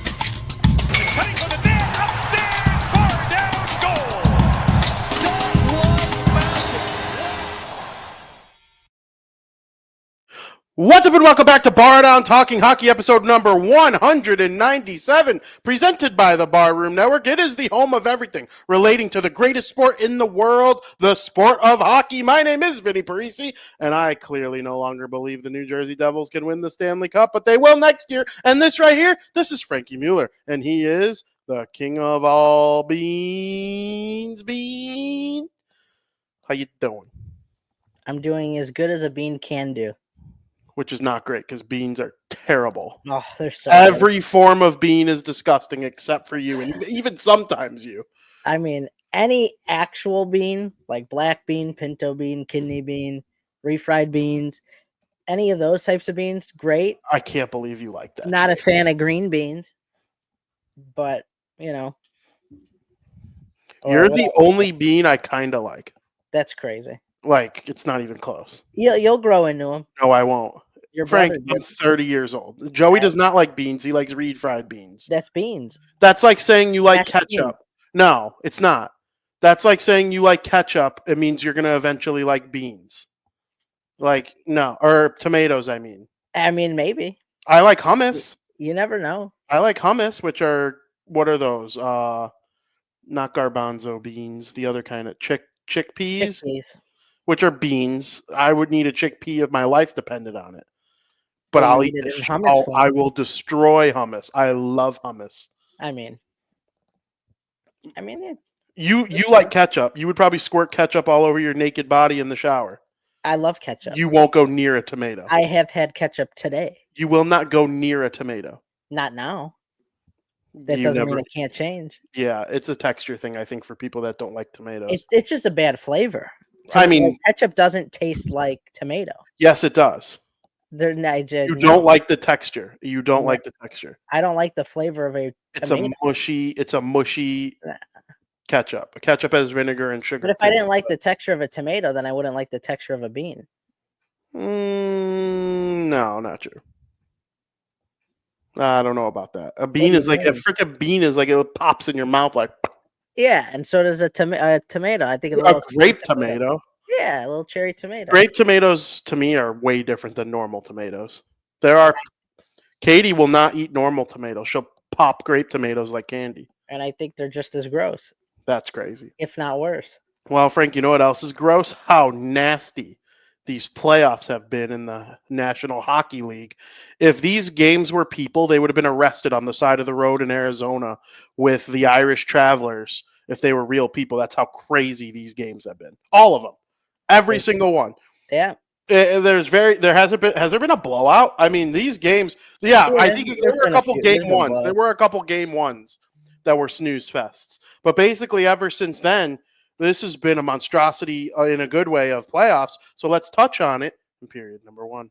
Cutting for the net, upstairs, Bardown, goal. Don't love basketball. What's up and welcome back to Bardown Talking Hockey episode number 197, presented by the Barroom Network. It is the home of everything relating to the greatest sport in the world, the sport of hockey. My name is Vinny Parisi, and I clearly no longer believe the New Jersey Devils can win the Stanley Cup, but they will next year. And this right here, this is Frankie Mueller, and he is the king of all beans. How you doing? I'm doing as good as a bean can do. Which is not great because beans are terrible. Oh, they're so Every form of bean is disgusting except for you, and even sometimes you. I mean, any actual bean, like black bean, pinto bean, kidney bean, refried beans, any of those types of beans, great. I can't believe you like that. Not a fan of green beans, but, you know. You're the only bean I kind of like. That's crazy. Like, it's not even close. You'll grow into them. No, I won't. Your Frank, brother I'm did. 30 years old. Joey does not like beans. He likes refried beans. That's beans. That's like saying you like Mashed ketchup. beans. No, it's not. That's like saying you like ketchup. It means you're going to eventually like beans. Like, no. Or tomatoes, I mean. I mean, maybe. I like hummus. You never know. I like hummus, which are, what are those? Not garbanzo beans, the other kind of chickpeas, Chickpeas. which are beans. I would need a chickpea if my life depended on it. But Well, I'll you eat eat it the in hummus form. I will destroy hummus. I love hummus. I mean, yeah. You like ketchup. You would probably squirt ketchup all over your naked body in the shower. I love ketchup. You won't go near a tomato. I have had ketchup today. You will not go near a tomato. Not now. That You doesn't never- mean it can't change. Yeah, it's a texture thing, I think, for people that don't like tomatoes. It's just a bad flavor. I mean- like, ketchup doesn't taste like tomato. Yes, it does. They're not, You don't like the texture. You don't No. like the texture. I don't like the flavor of a It's tomato. a mushy ketchup. Ketchup has vinegar and sugar. But if I didn't like the texture of a tomato, then I wouldn't like the texture of a bean. No, not true. I don't know about that. A bean is like a freaking bean is like it pops in your mouth like Yeah, and so does a tomato. I think a grape tomato. Yeah, a little cherry tomato. Grape tomatoes to me are way different than normal tomatoes. Katie will not eat normal tomatoes. She'll pop grape tomatoes like candy. And I think they're just as gross, That's crazy. if not worse. Well, Frank, you know what else is gross? How nasty these playoffs have been in the National Hockey League. If these games were people, they would have been arrested on the side of the road in Arizona with the Irish Travelers. If they were real people, that's how crazy these games have been. All of them. Every single one. Yeah. Has there been a blowout? I mean, these games, I think there were a couple game ones. There were a couple game ones that were snooze fests. But basically, ever since then, this has been a monstrosity in a good way of playoffs. So let's touch on it in period number 1.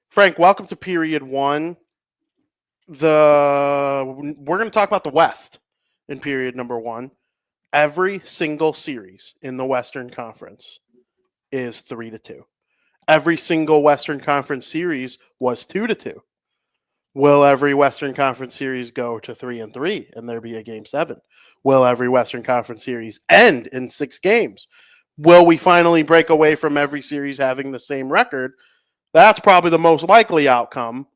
Frank, welcome to period 1. We're going to talk about the West in period number 1. Every single series in the Western Conference is 3-2. Every single Western Conference series was 2-2. Will every Western Conference series go to 3-3 and there be a game 7? Will every Western Conference series end in 6 games? Will we finally break away from every series having the same record? That's probably the most likely outcome.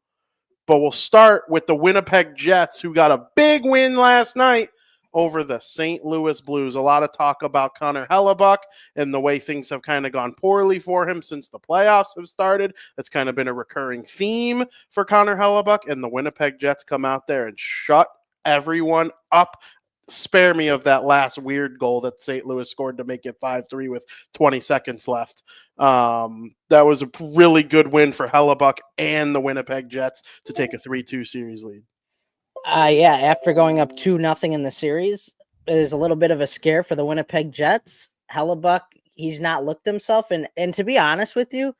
But we'll start with the Winnipeg Jets, who got a big win last night over the St. Louis Blues. A lot of talk about Connor Hellebuck and the way things have kind of gone poorly for him since the playoffs have started. That's kind of been a recurring theme for Connor Hellebuck, and the Winnipeg Jets come out there and shut everyone up. spare me of that last weird goal that St. Louis scored to make it 5-3 with 20 seconds left. That was a really good win for Hellebuck and the Winnipeg Jets to take a 3-2 series lead. Yeah, after going up 2-0 in the series, it is a little bit of a scare for the Winnipeg Jets. Hellebuck, he's not looked himself. And to be honest with you,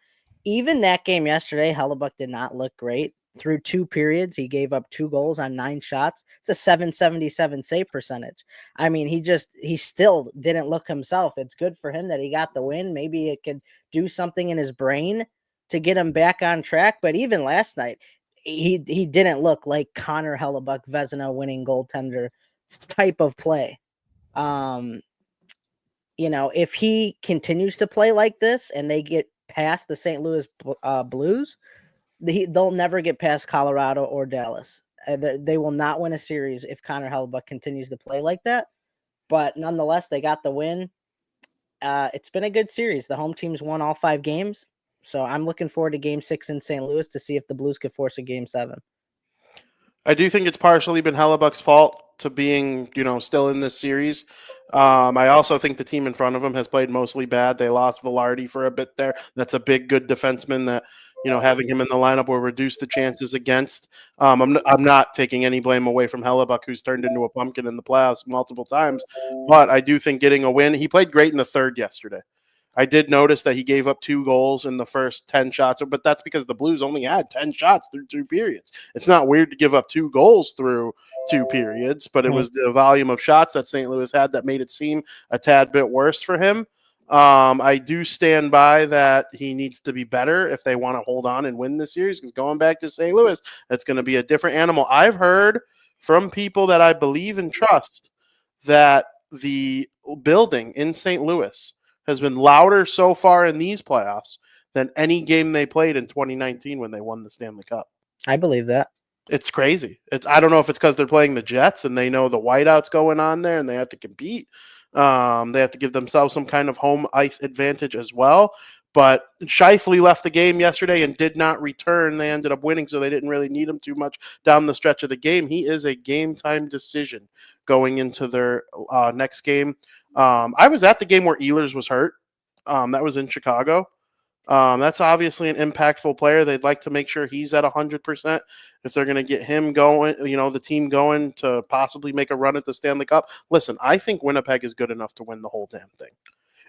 even that game yesterday, Hellebuck did not look great. Through 2 periods, he gave up 2 goals on 9 shots. It's a 777 save percentage. I mean, he still didn't look himself. It's good for him that he got the win. Maybe it could do something in his brain to get him back on track. But even last night, he didn't look like Connor Hellebuck, Vezina winning goaltender type of play. If he continues to play like this and they get past the St. Louis Blues, they'll never get past Colorado or Dallas. They will not win a series if Connor Hellebuck continues to play like that. But nonetheless, they got the win. It's been a good series. The home teams won all 5 games. So I'm looking forward to Game 6 in St. Louis to see if the Blues could force a Game 7. I do think it's partially been Hellebuck's fault to being, still in this series. I also think the team in front of him has played mostly bad. They lost Velarde for a bit there. That's a big, good defenseman that, having him in the lineup will reduce the chances against. I'm not taking any blame away from Hellebuck, who's turned into a pumpkin in the playoffs multiple times. But I do think getting a win, he played great in the third yesterday. I did notice that he gave up 2 goals in the first 10 shots, but that's because the Blues only had 10 shots through 2 periods. It's not weird to give up 2 goals through 2 periods, but it was the volume of shots that St. Louis had that made it seem a tad bit worse for him. I do stand by that he needs to be better if they want to hold on and win the series, because going back to St. Louis, it's going to be a different animal. I've heard from people that I believe and trust that the building in St. Louis has been louder so far in these playoffs than any game they played in 2019 when they won the Stanley Cup. I believe that. It's crazy. I don't know if it's because they're playing the Jets and they know the whiteout's going on there and they have to compete. They have to give themselves some kind of home ice advantage as well. But Scheifele left the game yesterday and did not return. They ended up winning, so they didn't really need him too much down the stretch of the game. He is a game-time decision going into their next game. I was at the game where Ehlers was hurt. That was in Chicago. That's obviously an impactful player. They'd like to make sure he's at 100% if they're going to get him going, the team going to possibly make a run at the Stanley Cup. Listen, I think Winnipeg is good enough to win the whole damn thing.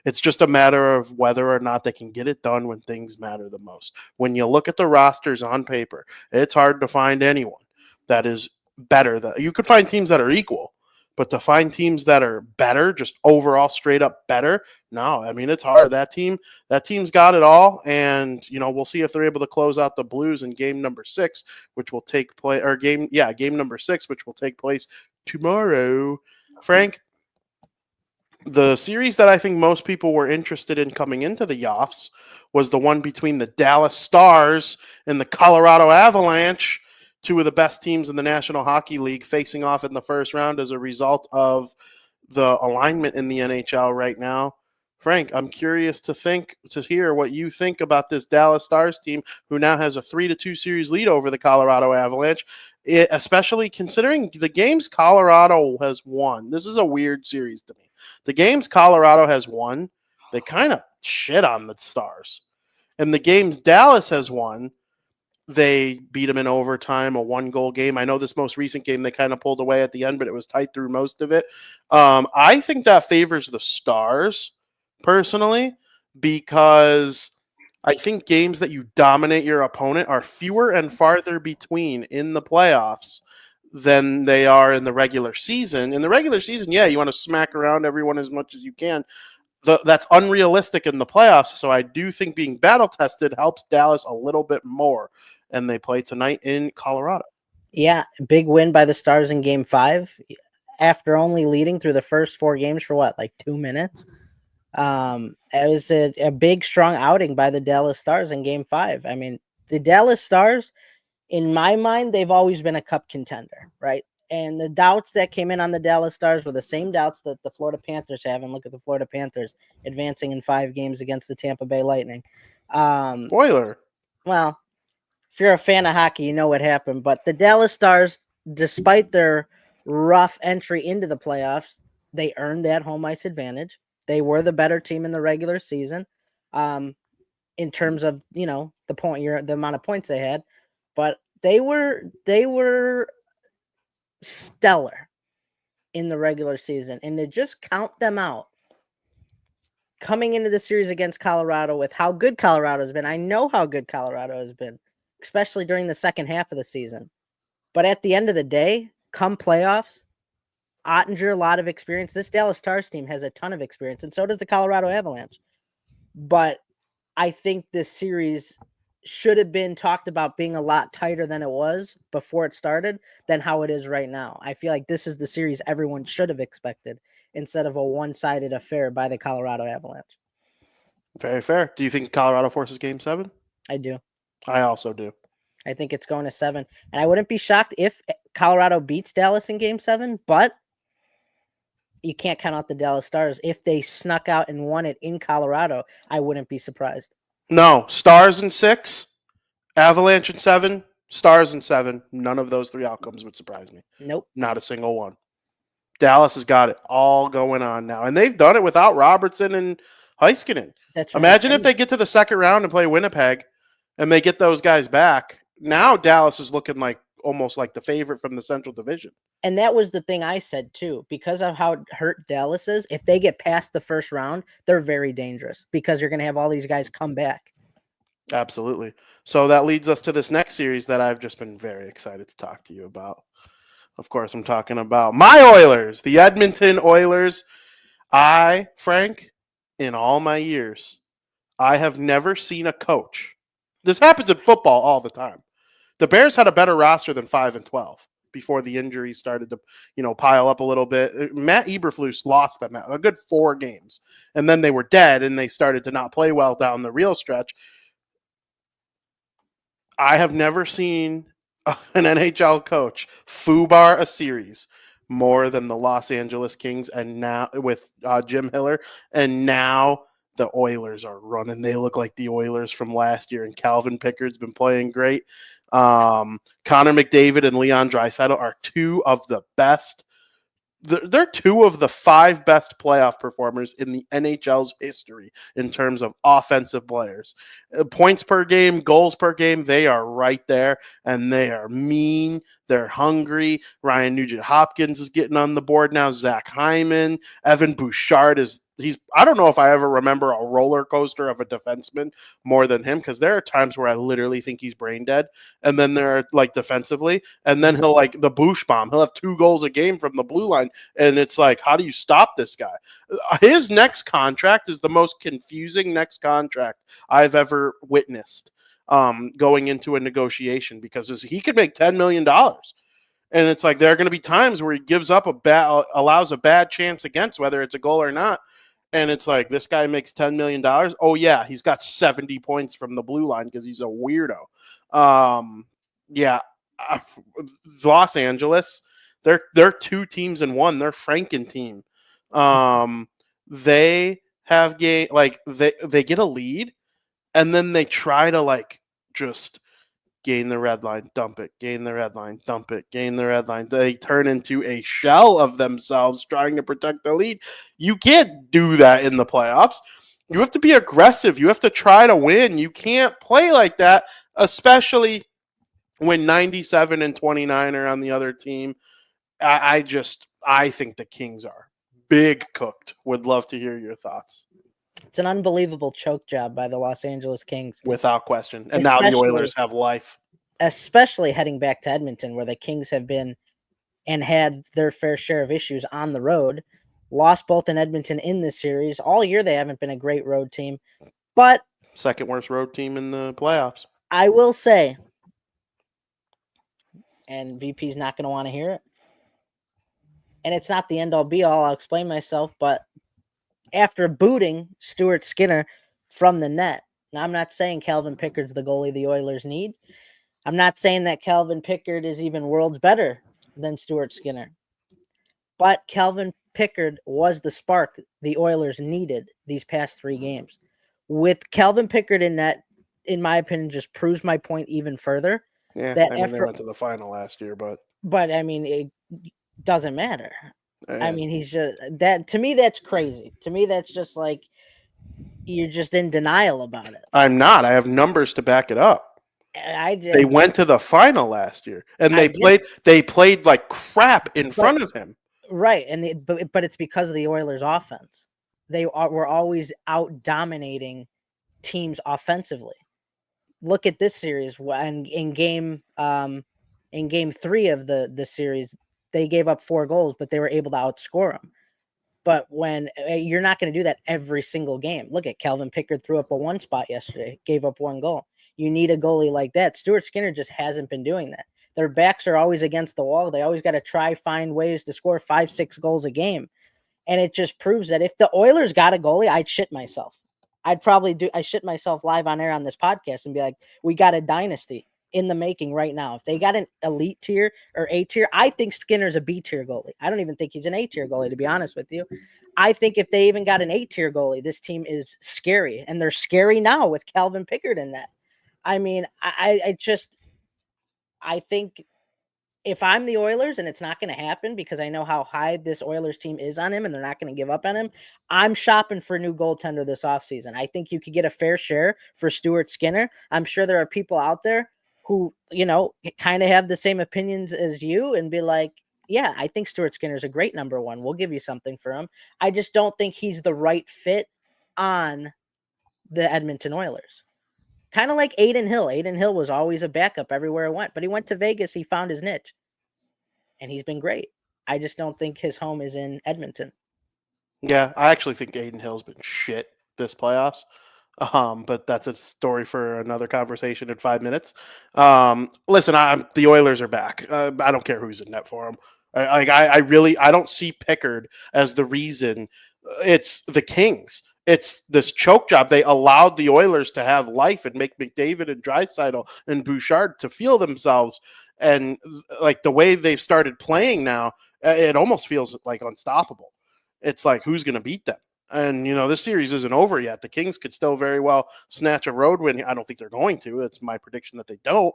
It's just a matter of whether or not they can get it done when things matter the most. When you look at the rosters on paper, it's hard to find anyone that is better. You could find teams that are equal, but to find teams that are better, just overall straight up better, no. I mean, it's hard. That team's got it all, and we'll see if they're able to close out the Blues in game number 6, which will take place, game number 6, which will take place tomorrow. Frank, the series that I think most people were interested in coming into the Yoffs was the one between the Dallas Stars and the Colorado Avalanche, 2 of the best teams in the National Hockey League, facing off in the first round as a result of the alignment in the NHL right now. Frank, I'm curious to hear what you think about this Dallas Stars team, who now has a 3-2 series lead over the Colorado Avalanche, especially considering the games Colorado has won. This is a weird series to me. The games Colorado has won, they kind of shit on the Stars. And the games Dallas has won, they beat them in overtime, a 1-goal game. I know this most recent game they kind of pulled away at the end, but it was tight through most of it. I think that favors the Stars, personally, because I think games that you dominate your opponent are fewer and farther between in the playoffs than they are in the regular season. In the regular season, you want to smack around everyone as much as you can. That's unrealistic in the playoffs, so I do think being battle-tested helps Dallas a little bit more, and they play tonight in Colorado. Yeah, big win by the Stars in Game 5 after only leading through the first 4 games for 2 minutes. It was a big, strong outing by the Dallas Stars in Game 5. I mean, the Dallas Stars, in my mind, they've always been a cup contender, right? And the doubts that came in on the Dallas Stars were the same doubts that the Florida Panthers have. And look at the Florida Panthers advancing in 5 games against the Tampa Bay Lightning. Spoiler. Well, if you're a fan of hockey, you know what happened. But the Dallas Stars, despite their rough entry into the playoffs, they earned that home ice advantage. They were the better team in the regular season, in terms of the the amount of points they had, but they were stellar in the regular season, and to just count them out coming into the series against Colorado with how good Colorado has been. I know how good Colorado has been, especially during the second half of the season. But at the end of the day, come playoffs, Ottinger, a lot of experience. This Dallas Stars team has a ton of experience, and so does the Colorado Avalanche. But I think this series should have been talked about being a lot tighter than it was before it started than how it is right now. I feel like this is the series everyone should have expected instead of a one-sided affair by the Colorado Avalanche. Very fair. Do you think Colorado forces Game 7? I do. I also do. I think it's going to 7. And I wouldn't be shocked if Colorado beats Dallas in Game 7, but you can't count out the Dallas Stars. If they snuck out and won it in Colorado, I wouldn't be surprised. No, Stars in 6, Avalanche in 7, Stars in 7. None of those 3 outcomes would surprise me. Nope. Not a single one. Dallas has got it all going on now. And they've done it without Robertson and Heiskanen. That's what Imagine if they get to the second round and play Winnipeg and they get those guys back. Now Dallas is looking like almost like the favorite from the Central Division. And that was the thing I said too, because of how hurt Dallas is. If they get past the first round, they're very dangerous because you're going to have all these guys come back. Absolutely. So that leads us to this next series that I've just been very excited to talk to you about. Of course, I'm talking about my Oilers, the Edmonton Oilers. Frank, in all my years, I have never seen a coach. This happens in football all the time. The Bears had a better roster than 5-12 before the injuries started to, pile up a little bit. Matt Eberflus lost them a good 4 games, and then they were dead, and they started to not play well down the real stretch. I have never seen an NHL coach foobar a series more than the Los Angeles Kings, and now with Jim Hiller, and now the Oilers are running. They look like the Oilers from last year, and Calvin Pickard's been playing great. Connor McDavid and Leon Draisaitl are 2 of the best. They're 2 of the 5 best playoff performers in the NHL's history in terms of offensive players. Points per game, goals per game, they are right there, and they are mean. They're hungry. Ryan Nugent-Hopkins is getting on the board now. Zach Hyman, Evan Bouchard I don't know if I ever remember a roller coaster of a defenseman more than him, because there are times where I literally think he's brain dead, and then they're like defensively, and then he'll like the Bouch bomb. He'll have 2 goals a game from the blue line, and it's like, how do you stop this guy? His next contract is the most confusing next contract I've ever witnessed going into a negotiation, because he could make $10 million. And it's like there are going to be times where he gives up allows a bad chance against, whether it's a goal or not. And it's like, this guy makes $10 million. Oh, yeah, he's got 70 points from the blue line because he's a weirdo. Los Angeles, they're 2 teams in 1. They're Franken team. They have they get a lead, and then they try to just gain the red line, dump it, gain the red line, dump it, gain the red line. They turn into a shell of themselves trying to protect the lead. You can't do that in the playoffs. You have to be aggressive. You have to try to win. You can't play like that, especially when 97 and 29 are on the other team. I think the Kings are big cooked. Would love to hear your thoughts. It's an unbelievable choke job by the Los Angeles Kings. Without question. And now the Oilers have life. Especially heading back to Edmonton, where the Kings have been and had their fair share of issues on the road. Lost both in Edmonton in this series. All year they haven't been a great road team. But second worst road team in the playoffs. I will say, and VP's not going to want to hear it, and it's not the end-all be-all, I'll explain myself, but after booting Stuart Skinner from the net. Now, I'm not saying Calvin Pickard's the goalie the Oilers need. I'm not saying that Calvin Pickard is even worlds better than Stuart Skinner. But Calvin Pickard was the spark the Oilers needed these past 3 games. With Calvin Pickard in net, in my opinion, just proves my point even further. Yeah, they went to the final last year, but doesn't matter. I Yeah. mean, he's just that to me. That's crazy. To me, that's just like you're just in denial about it. I'm not. I have numbers to back it up. I They just, went to the final last year, and I get they played like crap in but front of him. right, and but it's because of the Oilers' offense. Were always out dominating teams offensively. Look at this series when in game 3 of the series, they gave up 4 goals, but they were able to outscore them. But when you're not going to do that every single game. Look at Calvin Pickard threw up a 1 spot yesterday, gave up 1 goal. You need a goalie like that. Stuart Skinner just hasn't been doing that. Their backs are always against the wall. They always got to find ways to score 5-6 goals a game. And it just proves that if the Oilers got a goalie, I'd shit myself. I shit myself live on air on this podcast and be like, we got a dynasty in the making right now. If they got an elite tier or A tier, I think Skinner's a B tier goalie. I don't even think he's an A tier goalie, to be honest with you. I think if they even got an A tier goalie, this team is scary. And they're scary now with Calvin Pickard in that. I mean, I think if I'm the Oilers and it's not going to happen because I know how high this Oilers team is on him and they're not going to give up on him, I'm shopping for a new goaltender this offseason. I think you could get a fair share for Stuart Skinner. I'm sure there are people out there who, kind of have the same opinions as you and be like, yeah, I think Stuart Skinner is a great number 1. We'll give you something for him. I just don't think he's the right fit on the Edmonton Oilers. Kind of like Aiden Hill. Aiden Hill was always a backup everywhere he went, but he went to Vegas. He found his niche, and he's been great. I just don't think his home is in Edmonton. Yeah, I actually think Aiden Hill's been shit this playoffs. But that's a story for another conversation in 5 minutes. Listen, the Oilers are back. I don't care who's in net for them. I don't see Pickard as the reason. It's the Kings. It's this choke job. They allowed the Oilers to have life and make McDavid and Draisaitl and Bouchard to feel themselves. And like the way they've started playing now, it almost feels like unstoppable. It's like, who's going to beat them? And, this series isn't over yet. The Kings could still very well snatch a road win. I don't think they're going to. It's my prediction that they don't.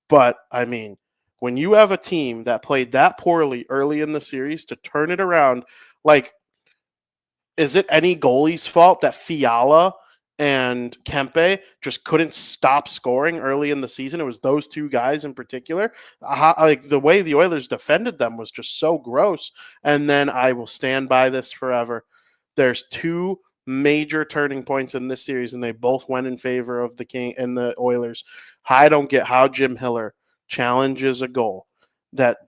But, I mean, when you have a team that played that poorly early in the series to turn it around, like, is it any goalie's fault that Fiala and Kempe just couldn't stop scoring early in the season? It was those 2 guys in particular. Like the way the Oilers defended them was just so gross. And then I will stand by this forever. There's 2 major turning points in this series, and they both went in favor of the King and the Oilers. I don't get how Jim Hiller challenges a goal that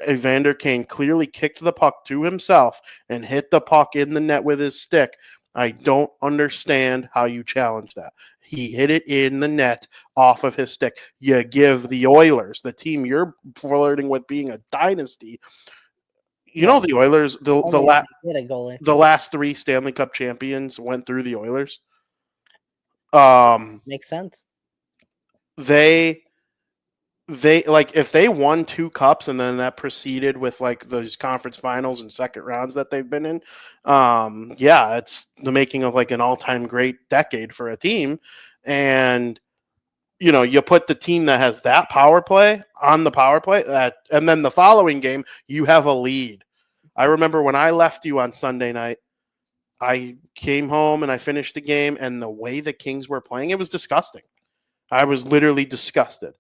Evander Kane clearly kicked the puck to himself and hit the puck in the net with his stick. I don't understand how you challenge that. He hit it in the net off of his stick. You give the Oilers, the team you're flirting with being a dynasty. The Oilers, the last 3 Stanley Cup champions went through the Oilers. Makes sense. They like if they won 2 cups and then that proceeded with like those conference finals and second rounds that they've been in. It's the making of like an all-time great decade for a team. And you put the team that has that power play on the power play and then the following game you have a lead. I remember when I left you on Sunday night, I came home and I finished the game, and the way the Kings were playing, it was disgusting. I was literally disgusted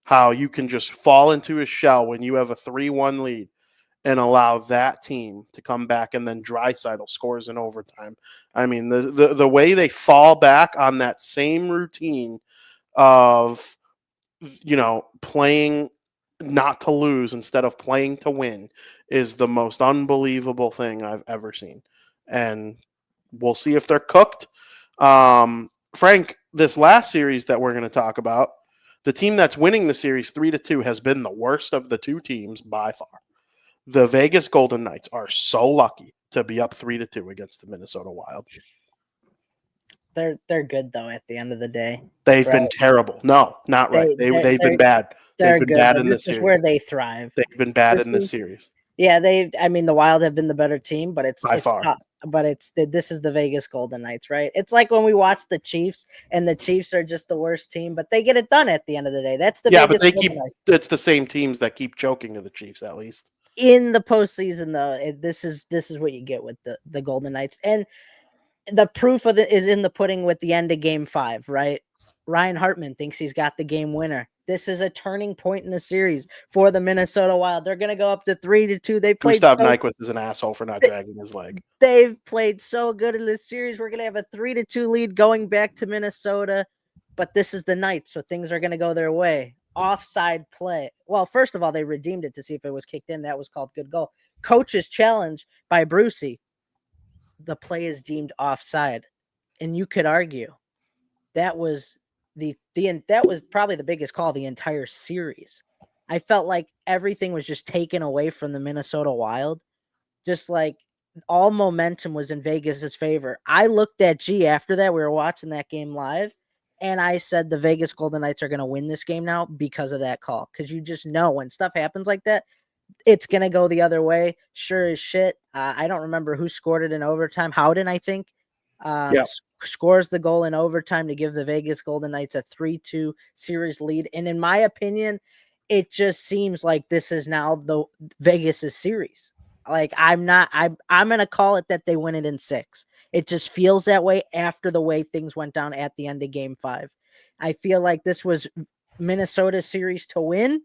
how you can just fall into a shell when you have a 3-1 lead and allow that team to come back, and then Draisaitl scores in overtime. I mean, the way they fall back on that same routine of, playing not to lose instead of playing to win is the most unbelievable thing I've ever seen. And we'll see if they're cooked. Frank, this last series that we're going to talk about, the team that's winning the series 3-2 has been the worst of the 2 teams by far. The Vegas Golden Knights are so lucky to be up 3-2 against the Minnesota Wild. They're good though. At the end of the day, they've been terrible. No, not right. They've been bad. They've been good, bad in this is series. Where they thrive. They've been bad in this series. Yeah, the Wild have been the better team, but it's far. tough. But this is the Vegas Golden Knights, right? It's like when we watch the Chiefs, and the Chiefs are just the worst team, but they get it done at the end of the day. That's the but it's the same teams that keep choking to the Chiefs at least. In the postseason, though, this is what you get with the Golden Knights, and the proof of it is in the pudding with the end of Game 5, right? Ryan Hartman thinks he's got the game winner. This is a turning point in the series for the Minnesota Wild. They're going to go up to 3-2. Gustav Nyquist is an asshole for not dragging his leg. They've played so good in this series. We're going to have a 3-2 lead going back to Minnesota, but this is the Knights, so things are going to go their way. Offside play. Well, first of all, they redeemed it to see if it was kicked in. That was called good goal. Coach's challenge by Brucey. The play is deemed offside, and you could argue that was that was probably the biggest call of the entire series. I felt like everything was just taken away from the Minnesota Wild. Just like all momentum was in Vegas's favor. I looked at G after that. We were watching that game live, and I said the Vegas Golden Knights are going to win this game now because of that call. Because you just know when stuff happens like that, it's going to go the other way. Sure as shit. I don't remember who scored it in overtime. Howden, I think, scores the goal in overtime to give the Vegas Golden Knights a 3-2 series lead. And in my opinion, it just seems like this is now the Vegas's series. Like I'm going to call it that they win it in 6. It just feels that way after the way things went down at the end of Game 5. I feel like this was Minnesota's series to win,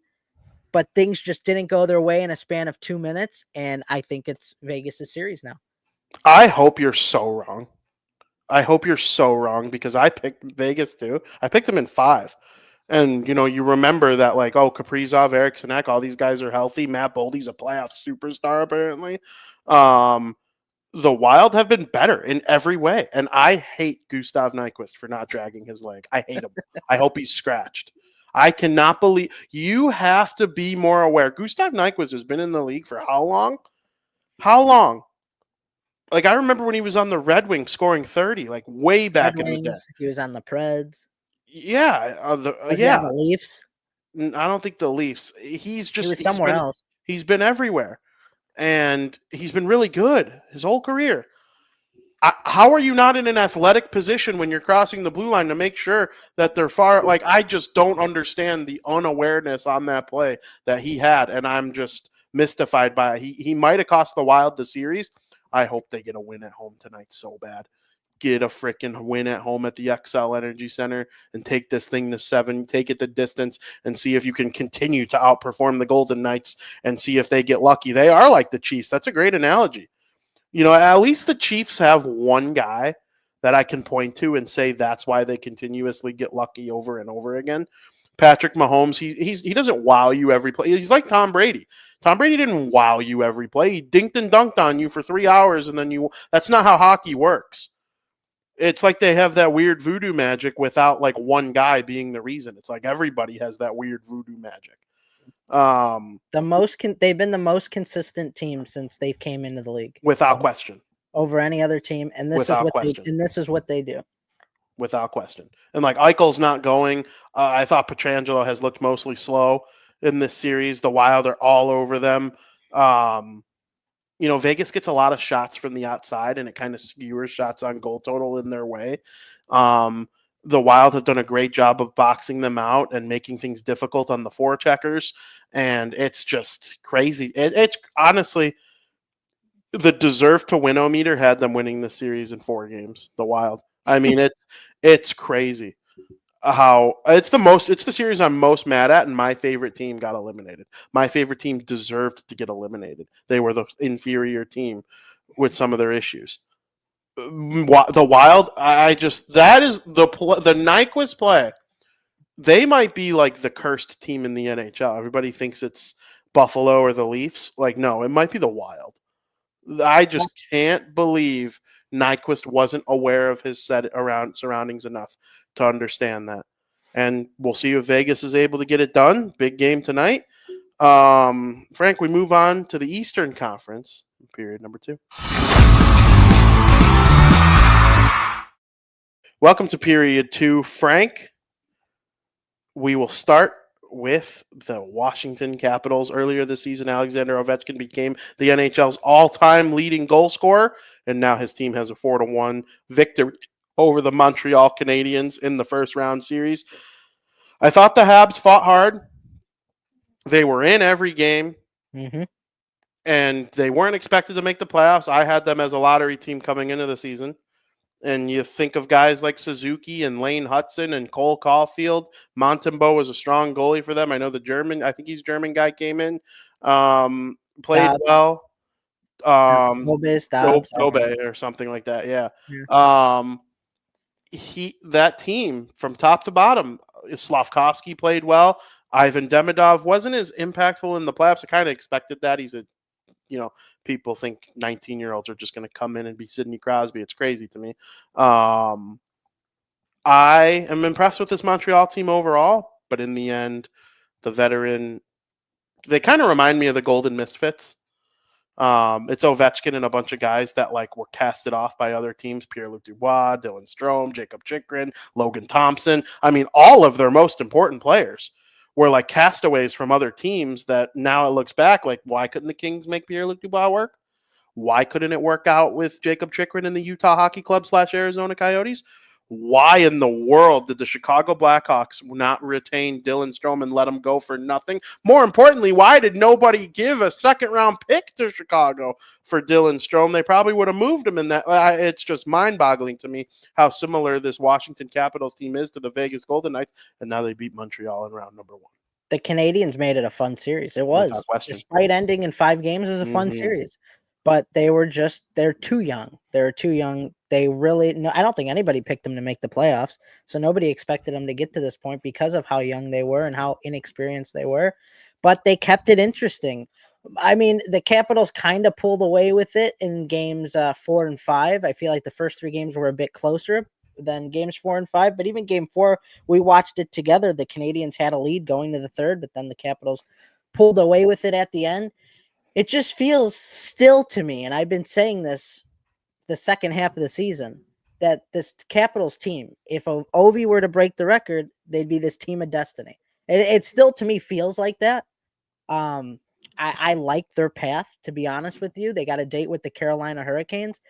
but things just didn't go their way in a span of 2 minutes, and I think it's Vegas' series now. I hope you're so wrong. I hope you're so wrong because I picked Vegas too. I picked them in 5. And, you remember that, like, Kaprizov, Eriksson Ek, all these guys are healthy. Matt Boldy's a playoff superstar, apparently. The Wild have been better in every way. And I hate Gustav Nyquist for not dragging his leg. I hate him. I hope he's scratched. I cannot believe you have to be more aware. Gustav Nyquist has been in the league for how long? How long? Like, I remember when he was on the Red Wings scoring 30, like way back in the day. He was on the Preds. Yeah. Was he on the Leafs? I don't think the Leafs. He was somewhere else. He's been everywhere. And he's been really good his whole career. How are you not in an athletic position when you're crossing the blue line to make sure that they're far? Like, I just don't understand the unawareness on that play that he had, and I'm just mystified by it. He might have cost the Wild the series. I hope they get a win at home tonight so bad. Get a freaking win at home at the XL Energy Center and take this thing to 7, take it the distance, and see if you can continue to outperform the Golden Knights and see if they get lucky. They are like the Chiefs. That's a great analogy. At least the Chiefs have one guy that I can point to and say that's why they continuously get lucky over and over again. Patrick Mahomes, he doesn't wow you every play. He's like Tom Brady. Tom Brady didn't wow you every play. He dinked and dunked on you for 3 hours, and then that's not how hockey works. It's like they have that weird voodoo magic without like one guy being the reason. It's like everybody has that weird voodoo magic. They've been the most consistent team since they came into the league, without question, over any other team, and this is what they do. Without question. And like Eichel's not going. I thought Pietrangelo has looked mostly slow in this series. The Wild are all over them. Vegas gets a lot of shots from the outside, and it kind of skewers shots on goal total in their way. The Wild have done a great job of boxing them out and making things difficult on the forecheckers, and it's just crazy. It's honestly, the deserve to win-o-meter had them winning the series in 4 games. The Wild. I mean, it's crazy how it's the series I'm most mad at, and my favorite team got eliminated. My favorite team deserved to get eliminated. They were the inferior team with some of their issues. The Wild, that is the Nyquist play. They might be like the cursed team in the NHL. Everybody thinks it's Buffalo or the Leafs. Like, no, it might be the Wild. I just can't believe Nyquist wasn't aware of his surroundings enough to understand that. And we'll see if Vegas is able to get it done. Big game tonight. Frank, we move on to the Eastern Conference, period number 2. Welcome to period 2, Frank. We will start with the Washington Capitals. Earlier this season, Alexander Ovechkin became the NHL's all-time leading goal scorer, and now his team has a 4-1 victory over the Montreal Canadiens in the first-round series. I thought the Habs fought hard. They were in every game. Mm-hmm. and they weren't expected to make the playoffs. I had them as a lottery team coming into the season. And you think of guys like Suzuki and Lane Hudson and Cole Caulfield. Montembeau was a strong goalie for them. I know I think he's German guy, came in, played Dobbs, well. Dobbs, Gobe or something like that. Yeah. Yeah. That team from top to bottom, Slavkovsky played well. Ivan Demidov wasn't as impactful in the playoffs. I kind of expected that. People think 19-year-olds are just going to come in and be Sidney Crosby. It's crazy to me. I am impressed with this Montreal team overall, but in the end, the veteran, they kind of remind me of the Golden Misfits. It's Ovechkin and a bunch of guys that were casted off by other teams. Pierre-Luc Dubois, Dylan Strome, Jacob Chikrin, Logan Thompson. I mean, all of their most important players were castaways from other teams that now it looks back why couldn't the Kings make Pierre-Luc Dubois work? Why couldn't it work out with Jacob Chikrin in the Utah Hockey Club / Arizona Coyotes? Why in the world did the Chicago Blackhawks not retain Dylan Strome and let him go for nothing? More importantly, why did nobody give a second-round pick to Chicago for Dylan Strome? They probably would have moved him in that. It's just mind-boggling to me how similar this Washington Capitals team is to the Vegas Golden Knights, and now they beat Montreal in round number 1. The Canadians made it a fun series. It was. Despite ending in 5 games, it was a fun series. But they're too young. They're too young. They really, no, I don't think anybody picked them to make the playoffs. So nobody expected them to get to this point because of how young they were and how inexperienced they were. But they kept it interesting. I mean, the Capitals kind of pulled away with it in games 4 and 5. I feel like the first 3 games were a bit closer than games 4 and 5. But even game 4, we watched it together. The Canadians had a lead going to the 3rd, but then the Capitals pulled away with it at the end. It just feels still to me, and I've been saying this the second half of the season, that this Capitals team, if Ovi were to break the record, they'd be this team of destiny. It still to me feels like that. I like their path, to be honest with you. They got a date with the Carolina Hurricanes.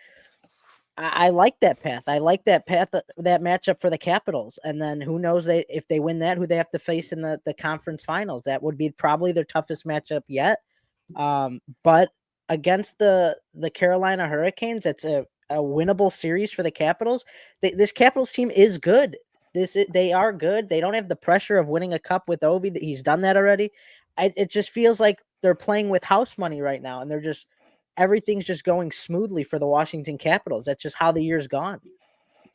I like that path. I like that path, that matchup for the Capitals. And then who knows if they win that, who they have to face in the conference finals. That would be probably their toughest matchup yet. But against the Carolina Hurricanes, it's a winnable series for the Capitals. This Capitals team is good. They are good. They don't have the pressure of winning a cup with Ovi. He's done that already. It just feels like they're playing with house money right now, and everything's just going smoothly for the Washington Capitals. That's just how the year's gone.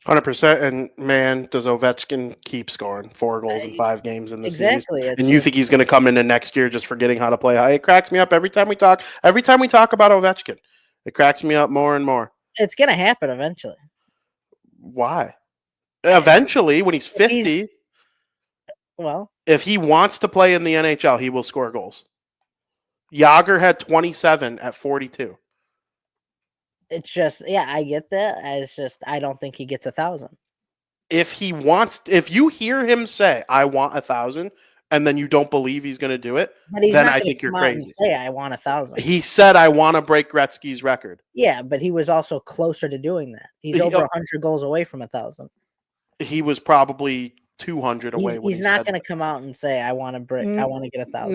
100%. And man, does Ovechkin keep scoring 4 goals in 5 games in the series? And you think he's going to come into next year just forgetting how to play? It cracks me up every time we talk. Every time we talk about Ovechkin, it cracks me up more and more. It's going to happen eventually. Why? Eventually, when he's 50. If he wants to play in the NHL, he will score goals. Jágr had 27 at 42. It's just, yeah, I get that. It's just, I don't think he gets 1,000. If you hear him say, I want 1,000, and then you don't believe he's going to do it, then I think you're crazy. Say, I want 1,000. He said, I want to break Gretzky's record. Yeah, but he was also closer to doing that. He's over 100 goals away from 1,000. He was probably 200 away. He's not going to come out and say, I want to break. I want to get 1,000.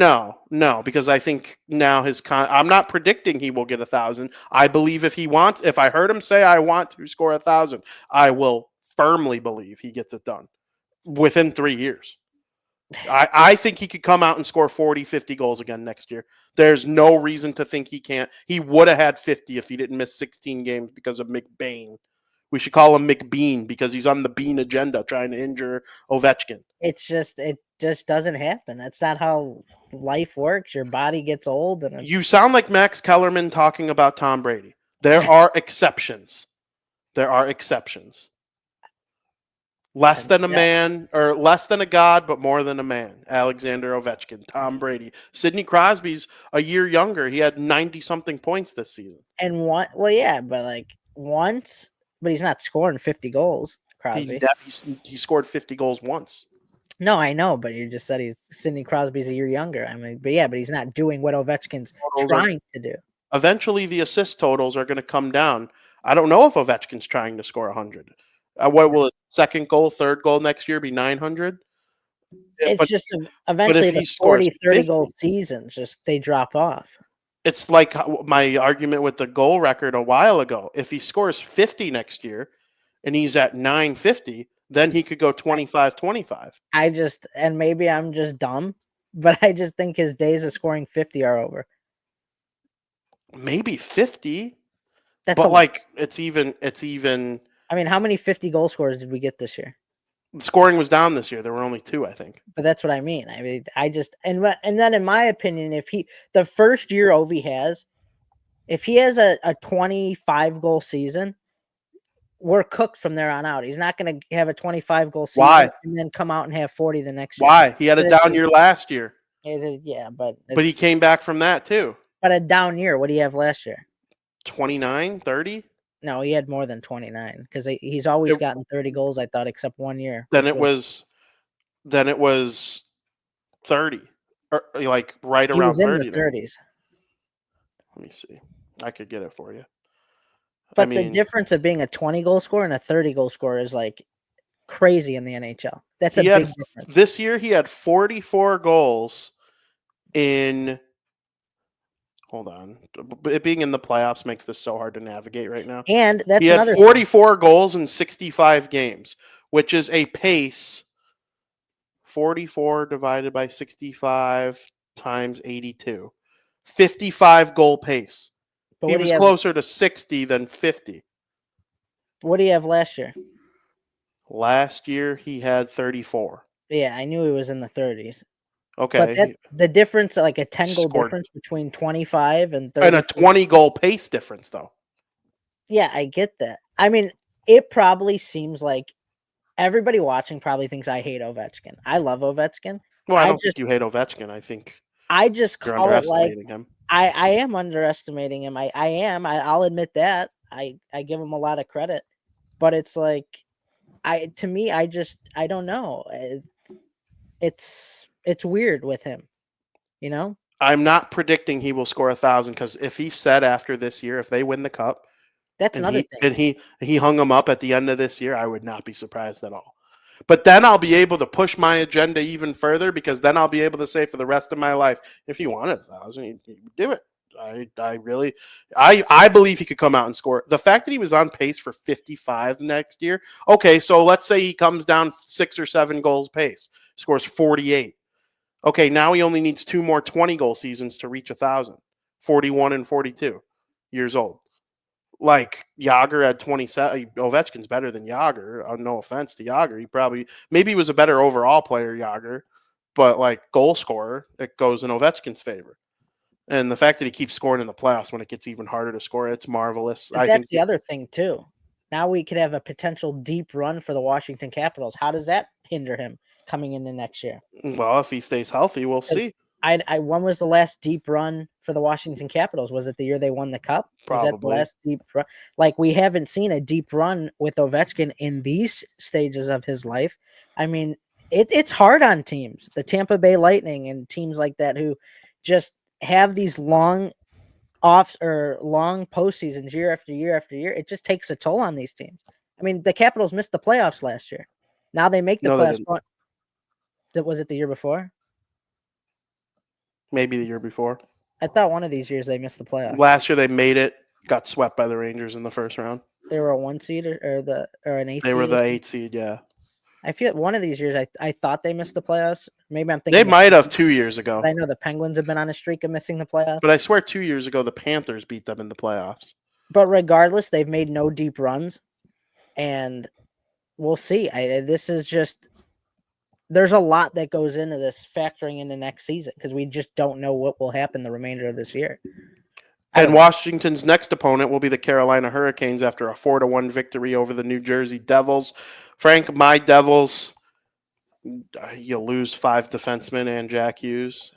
No, because I think now I'm not predicting he will get 1,000. I believe if I heard him say, I want to score 1,000, I will firmly believe he gets it done within 3 years. I think he could come out and score 40, 50 goals again next year. There's no reason to think he can't. He would have had 50 if he didn't miss 16 games because of McBain. We should call him McBean because he's on the Bean agenda trying to injure Ovechkin. It just doesn't happen. That's not how life works. Your body gets old. You sound like Max Kellerman talking about Tom Brady. There are exceptions. Less than a man, or less than a god, but more than a man. Alexander Ovechkin, Tom Brady. Sidney Crosby's a year younger. He had 90-something points this season. And once, but he's not scoring 50 goals, Crosby. He scored 50 goals once. No, I know, but you just said Sidney Crosby's a year younger. I mean, but he's not doing what Ovechkin's trying to do. Eventually, the assist totals are going to come down. I don't know if Ovechkin's trying to score 100. What will second goal, third goal next year be 900? It's just eventually the 40, 30 goal seasons, they drop off. It's like my argument with the goal record a while ago. If he scores 50 next year and he's at 950, then he could go 25-25. And maybe I'm just dumb, but I just think his days of scoring 50 are over. Maybe 50, That's but a lot. like it's even I mean, how many 50 goal scorers did we get this year? scoring was down this year. There were only 2, I think. But that's what I mean. I mean, and then in my opinion, if the first year Ovi has, if he has a 25 goal season, we're cooked from there on out. He's not going to have a 25 goal season Why? and then come out and have 40 the next year. Why? He had a down year last year. Yeah, but he came back from that too. But a down year, what do you have last year? 29, 30? No, he had more than 29 because he's always gotten 30 goals, I thought, except 1 year. Then it was 30. Or like right around 30. He was in the 30s. Let me see. I could get it for you. But the difference of being a 20 goal scorer and a 30 goal scorer is like crazy in the NHL. That's a big difference. This year he had 44 goals in. Hold on. It being in the playoffs makes this so hard to navigate right now. And that's he had 44 goals in 65 games, which is a pace 44 divided by 65 times 82. 55 goal pace. He was closer to 60 than 50. What do you have last year? Last year he had 34. Yeah, I knew he was in the 30s. Okay. But the difference, like a 10 goal difference between 25 and 30. And a 20 goal pace difference, though. Yeah, I get that. I mean, it probably seems like everybody watching probably thinks I hate Ovechkin. I love Ovechkin. Well, I don't think you hate Ovechkin. I think I just call it like him. I am underestimating him. I am. I'll admit that. I give him a lot of credit. But it's like I don't know. It's weird with him, you know? I'm not predicting he will score 1,000 because if he said after this year, if they win the cup, that's another thing. And he hung him up at the end of this year, I would not be surprised at all. But then I'll be able to push my agenda even further because then I'll be able to say for the rest of my life, if you wanted 1,000, you do it. I believe he could come out and score. The fact that he was on pace for 55 next year. Okay, so let's say he comes down 6 or 7 goals pace, scores 48. Okay, now he only needs 2 more 20 goal seasons to reach 1,000. 41 and 42 years old. Like Jágr had 27. Ovechkin's better than Jágr. No offense to Jágr. Maybe he was a better overall player, Jágr, but like goal scorer, it goes in Ovechkin's favor. And the fact that he keeps scoring in the playoffs when it gets even harder to score, it's marvelous. But that's the other thing too. Now we could have a potential deep run for the Washington Capitals. How does that hinder him coming into next year? Well, if he stays healthy, we'll see. When was the last deep run for the Washington Capitals? Was it the year they won the cup? Probably. Was that the last deep run? Like, we haven't seen a deep run with Ovechkin in these stages of his life. I mean, it's hard on teams, the Tampa Bay Lightning and teams like that who just have these long postseasons year after year after year. It just takes a toll on these teams. I mean, the Capitals missed the playoffs last year. Now they make the playoffs. Was it the year before? Maybe the year before. I thought one of these years they missed the playoffs. Last year they made it, got swept by the Rangers in the first round. They were a 1 seed or an 8 seed. They were the 8 seed, yeah. I feel one of these years I thought they missed the playoffs. Maybe I'm thinking they might have 2 years ago. I know the Penguins have been on a streak of missing the playoffs. But I swear 2 years ago the Panthers beat them in the playoffs. But regardless, they've made no deep runs, and we'll see. This is just. There's a lot that goes into this factoring into next season because we just don't know what will happen the remainder of this year. And Washington's next opponent will be the Carolina Hurricanes after a 4-1 victory over the New Jersey Devils. Frank, my Devils, you lose 5 defensemen and Jack Hughes.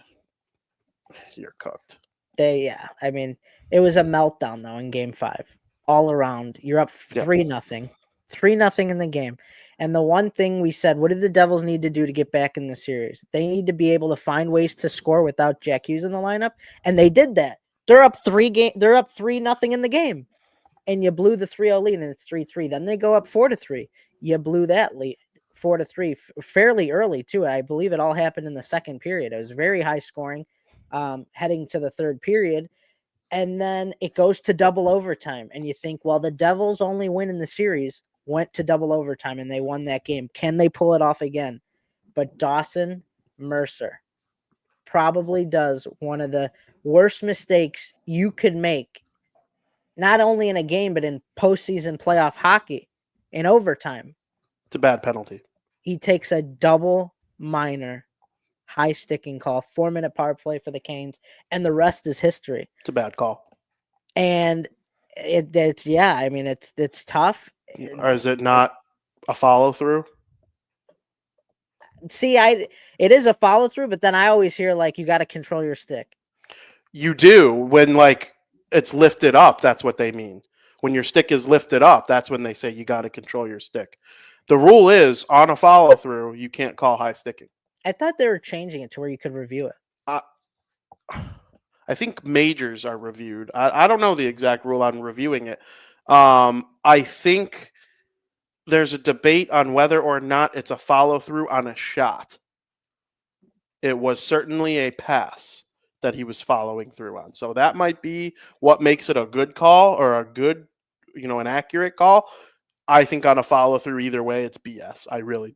You're cooked. I mean, it was a meltdown, though, in Game 5. All around. You're up 3-0. 3-0 in the game. And the one thing we said, what do the Devils need to do to get back in the series? They need to be able to find ways to score without Jack Hughes in the lineup, and they did that. They're up 3-0 in the game, and you blew the 3-0 lead, and it's 3-3. Then they go up 4-3. You blew that lead 4-3 fairly early too. I believe it all happened in the second period. It was very high scoring, heading to the third period. And then it goes to double overtime. And you think, well, the Devils only win in the series, went to double overtime, and they won that game. Can they pull it off again? But Dawson Mercer probably does one of the worst mistakes you could make, not only in a game, but in postseason playoff hockey in overtime. It's a bad penalty. He takes a double minor high sticking call, 4-minute power play for the Canes, and the rest is history. It's a bad call. And it's tough. Or is it not a follow through? See, it is a follow through, but then I always hear like you got to control your stick. You do when like it's lifted up. That's what they mean. When your stick is lifted up, that's when they say you got to control your stick. The rule is on a follow through, you can't call high sticking. I thought they were changing it to where you could review it. I think majors are reviewed. I don't know the exact rule on reviewing it. I think there's a debate on whether or not it's a follow through on a shot. It was certainly a pass that he was following through on. So that might be what makes it a good call or a good, an accurate call. I think on a follow through either way, it's BS. I really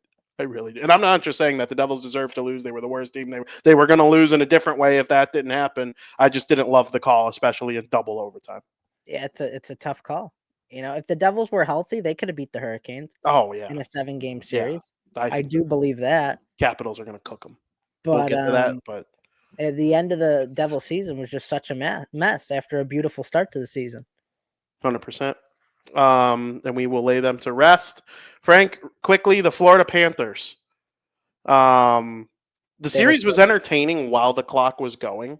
do. And I'm not just saying that the Devils deserve to lose. They were the worst team. They were going to lose in a different way if that didn't happen. I just didn't love the call, especially in double overtime. Yeah, it's a tough call. If the Devils were healthy, they could have beat the Hurricanes. Oh, yeah. In a 7-game series. Yeah, I do believe that. Capitals are going to cook them. But we'll get to that, but at the end of the Devil season was just such a mess after a beautiful start to the season. 100%. And we will lay them to rest. Frank, quickly, the Florida Panthers. The series was entertaining while the clock was going.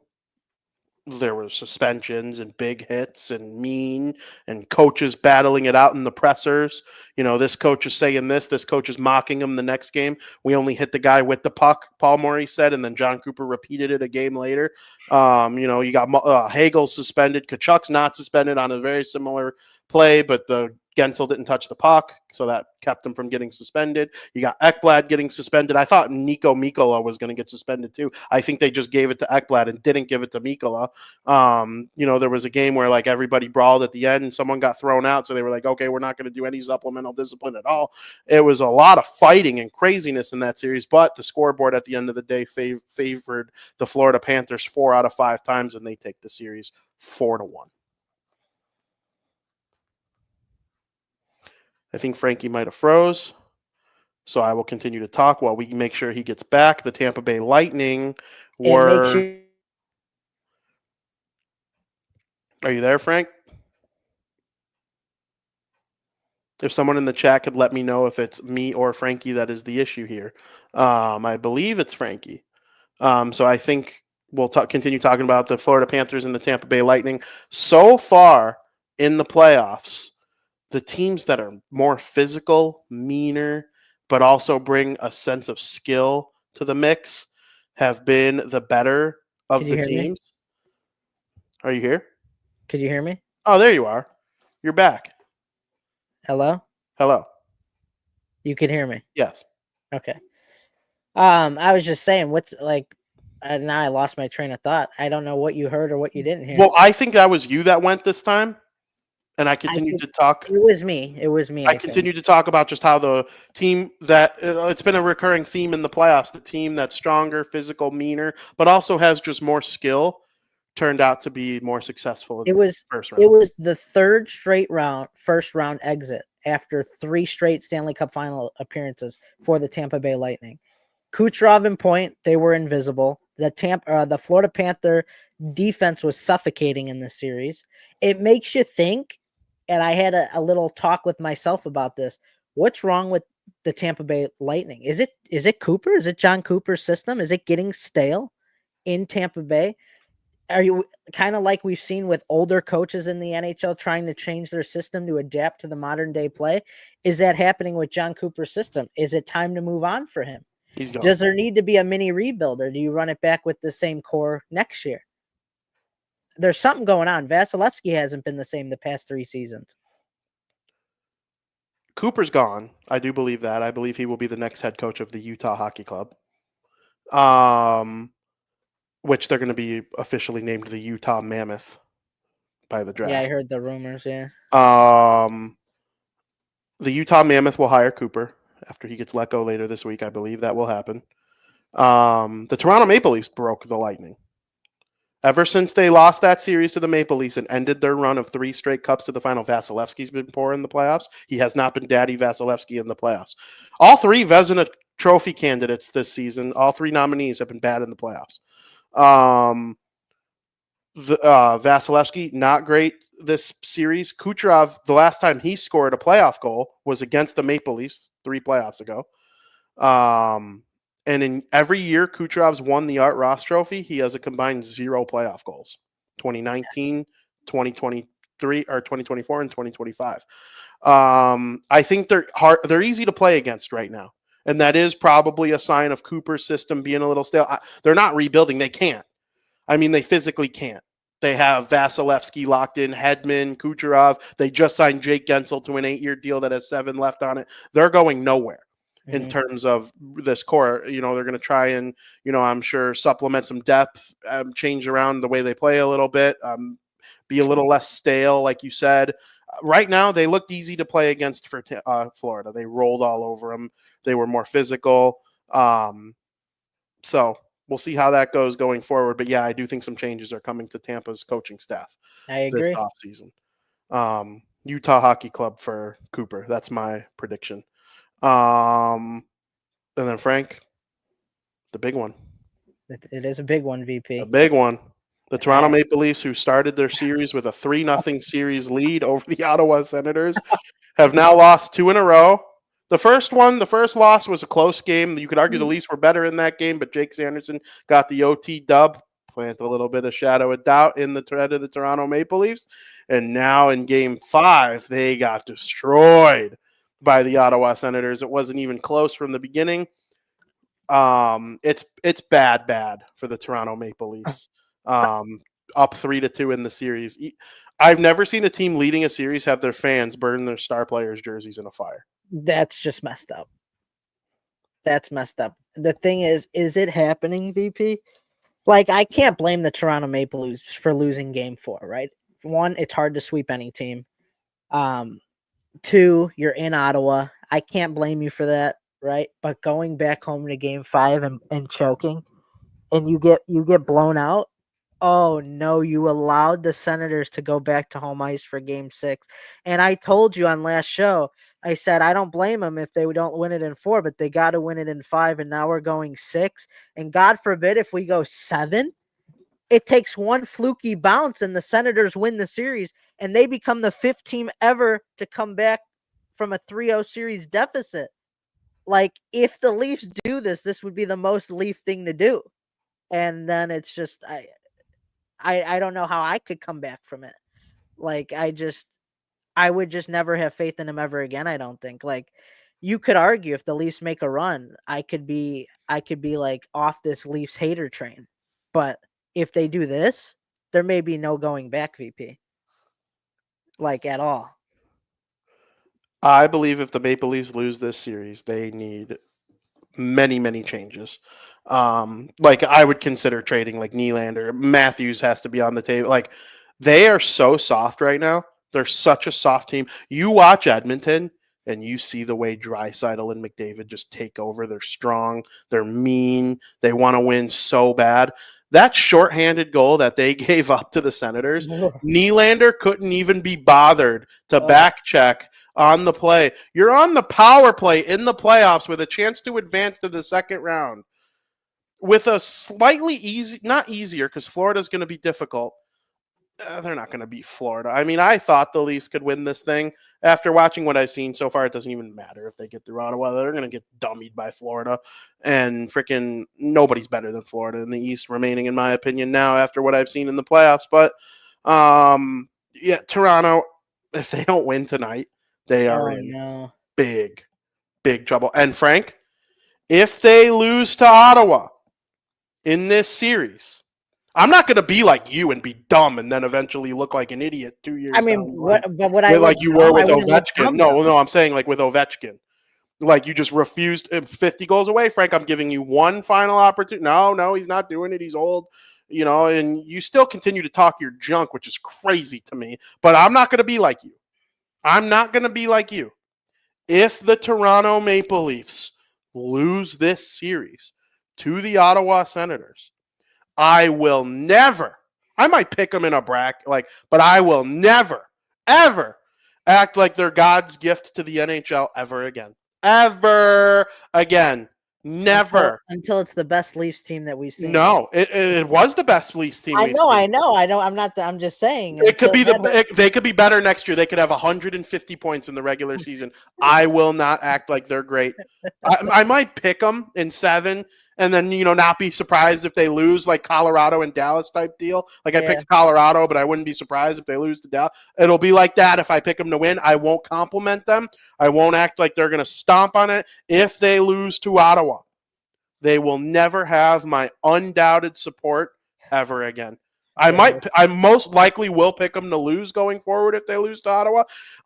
There were suspensions and big hits and coaches battling it out in the pressers. This coach is saying this coach is mocking him the next game. We only hit the guy with the puck, Paul Maury said, and then John Cooper repeated it a game later. You got Hagel suspended. Kachuk's not suspended on a very similar play, but the Gensel didn't touch the puck, so that kept him from getting suspended. You got Ekblad getting suspended. I thought Nico Mikkola was going to get suspended too. I think they just gave it to Ekblad and didn't give it to Mikkola. There was a game where like everybody brawled at the end and someone got thrown out, so they were like, okay, we're not going to do any supplemental discipline at all. It was a lot of fighting and craziness in that series, but the scoreboard at the end of the day favored the Florida Panthers 4 out of 5 times, and they take the series 4-1. I think Frankie might have froze, so I will continue to talk while we make sure he gets back. The Tampa Bay Lightning were... Are you there, Frank? If someone in the chat could let me know if it's me or Frankie that is the issue here. I believe it's Frankie. So I think we'll continue talking about the Florida Panthers and the Tampa Bay Lightning. So far in the playoffs, the teams that are more physical, meaner, but also bring a sense of skill to the mix have been the better of the teams. Are you here? Could you hear me? Oh, there you are. You're back. Hello? Hello. You can hear me? Yes. Okay. I was just saying, now I lost my train of thought. I don't know what you heard or what you didn't hear. Well, I think that was you that went this time. And I continued to talk. It was me. I continued to talk about just how the team that it's been a recurring theme in the playoffs. The team that's stronger, physical, meaner, but also has just more skill turned out to be more successful in the first round. It was the third straight first round exit after 3 straight Stanley Cup final appearances for the Tampa Bay Lightning. Kucherov and Point, they were invisible. The Florida Panther defense was suffocating in this series. It makes you think. And I had a little talk with myself about this. What's wrong with the Tampa Bay Lightning? Is it Cooper? Is it John Cooper's system? Is it getting stale in Tampa Bay? Are you kind of like we've seen with older coaches in the NHL trying to change their system to adapt to the modern day play? Is that happening with John Cooper's system? Is it time to move on for him? He's gone. Does there need to be a mini rebuild, or do you run it back with the same core next year? There's something going on. Vasilevsky hasn't been the same the past 3 seasons. Cooper's gone. I do believe that. I believe he will be the next head coach of the Utah Hockey Club. Which they're going to be officially named the Utah Mammoth by the draft. Yeah, I heard the rumors. Yeah. The Utah Mammoth will hire Cooper after he gets let go later this week. I believe that will happen. The Toronto Maple Leafs broke the Lightning. Ever since they lost that series to the Maple Leafs and ended their run of 3 straight cups to the final, Vasilevsky's been poor in the playoffs. He has not been Daddy Vasilevsky in the playoffs. All 3 Vezina Trophy candidates this season, all 3 nominees have been bad in the playoffs. Vasilevsky, not great this series. Kucherov, the last time he scored a playoff goal was against the Maple Leafs 3 playoffs ago. And in every year Kucherov's won the Art Ross Trophy, he has a combined 0 playoff goals. 2019, 2023, or 2024, and 2025. I think they're easy to play against right now. And that is probably a sign of Cooper's system being a little stale. They're not rebuilding. They can't. I mean, they physically can't. They have Vasilevsky locked in, Hedman, Kucherov. They just signed Jake Gensel to an 8-year deal that has 7 left on it. They're going nowhere in terms of this core. They're going to try and, I'm sure supplement some depth, change around the way they play a little bit, be a little less stale, like you said. Right now, they looked easy to play against for Florida. They rolled all over them. They were more physical. So we'll see how that goes going forward. But, yeah, I do think some changes are coming to Tampa's coaching staff this offseason. Utah Hockey Club for Cooper. That's my prediction. And then Frank, the big one. It is a big one, VP. A big one. The Toronto Maple Leafs, who started their series with a 3-0 series lead over the Ottawa Senators, have now lost 2 in a row. The first loss was a close game. You could argue the Leafs were better in that game, but Jake Sanderson got the OT dub. Plant a little bit of shadow of doubt in the thread of the Toronto Maple Leafs. And now in Game 5, they got destroyed by the Ottawa Senators. It wasn't even close from the beginning. It's bad for the Toronto Maple Leafs. Up 3-2 in the series. I've never seen a team leading a series have their fans burn their star players' jerseys in a fire. That's just messed up. That's messed up. The thing is it happening, VP? Like, I can't blame the Toronto Maple Leafs for losing Game 4, right? 1, it's hard to sweep any team. 2, you're in Ottawa. I can't blame you for that, right? But going back home to Game 5 and choking, and you get blown out. Oh no, you allowed the Senators to go back to home ice for Game 6. And I told you on last show, I said I don't blame them if they don't win it in 4, but they got to win it in 5, and now we're going 6. And God forbid if we go 7, it takes one fluky bounce and the Senators win the series, and they become the 5th team ever to come back from a 3-0 series deficit. Like, if the Leafs do this, this would be the most Leaf thing to do. And then it's just I don't know how I could come back from it. Like, I would just never have faith in him ever again, I don't think. Like, you could argue if the Leafs make a run, I could be like off this Leafs hater train. But if they do this, there may be no going back, VP. Like, at all. I believe if the Maple Leafs lose this series, they need many, many changes. Like, I would consider trading like Nylander. Matthews has to be on the table. Like, they are so soft right now. They're such a soft team. You watch Edmonton and you see the way Draisaitl and McDavid just take over. They're strong. They're mean. They want to win so bad. That shorthanded goal that they gave up to the Senators, Nylander couldn't even be bothered to back check on the play. You're on the power play in the playoffs with a chance to advance to the second round with a slightly easy, not easier because Florida's going to be difficult. They're not going to beat Florida. I mean, I thought the Leafs could win this thing. After watching what I've seen so far, it doesn't even matter if they get through Ottawa. They're going to get dummied by Florida. And freaking nobody's better than Florida in the East remaining, in my opinion, now after what I've seen in the playoffs. But, yeah, Toronto, if they don't win tonight, they are in big, big trouble. And, Frank, if they lose to Ottawa in this series, I'm not going to be like you and be dumb and then eventually look like an idiot 2 years. I mean, like you were with Ovechkin. No, I'm saying like with Ovechkin. Like, you just refused 50 goals away. Frank, I'm giving you one final opportunity. No, he's not doing it. He's old. and you still continue to talk your junk, which is crazy to me. But I'm not going to be like you. I'm not going to be like you. If the Toronto Maple Leafs lose this series to the Ottawa Senators, I will never, I might pick them in a bracket, but I will never, ever act like they're God's gift to the NHL ever again. Ever again. Never. Until it's the best Leafs team that we've seen. No, it was the best Leafs team we've seen. I know. I'm just saying. It could be they could be better next year. They could have 150 points in the regular season. I will not act like they're great. I might pick them in 7 and then, not be surprised if they lose, like Colorado and Dallas type deal. Like I picked Colorado, but I wouldn't be surprised if they lose to Dallas. It'll be like that if I pick them to win. I won't compliment them. I won't act like they're going to stomp on it. If they lose to Ottawa, they will never have my undoubted support ever again. I most likely will pick them to lose going forward if they lose to Ottawa.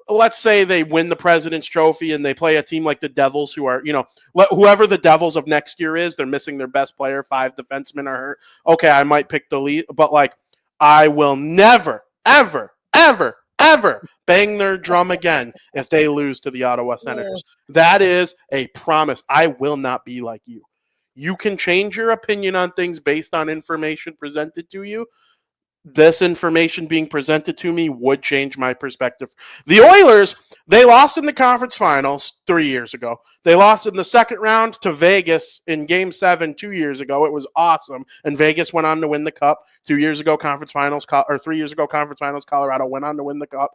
Let's say they win the President's Trophy and they play a team like the Devils, who are, whoever the Devils of next year is, they're missing their best player, 5 defensemen are hurt. Okay, I might pick the lead, but I will never, ever, ever, ever bang their drum again if they lose to the Ottawa Senators. That is a promise. I will not be like you. You can change your opinion on things based on information presented to you. This information being presented to me would change my perspective. The Oilers, they lost in the conference finals 3 years ago. They lost in the second round to Vegas in Game 7 2 years ago. It was awesome. And Vegas went on to win the Cup. 2 years ago, conference finals, or 3 years ago, conference finals, Colorado went on to win the Cup.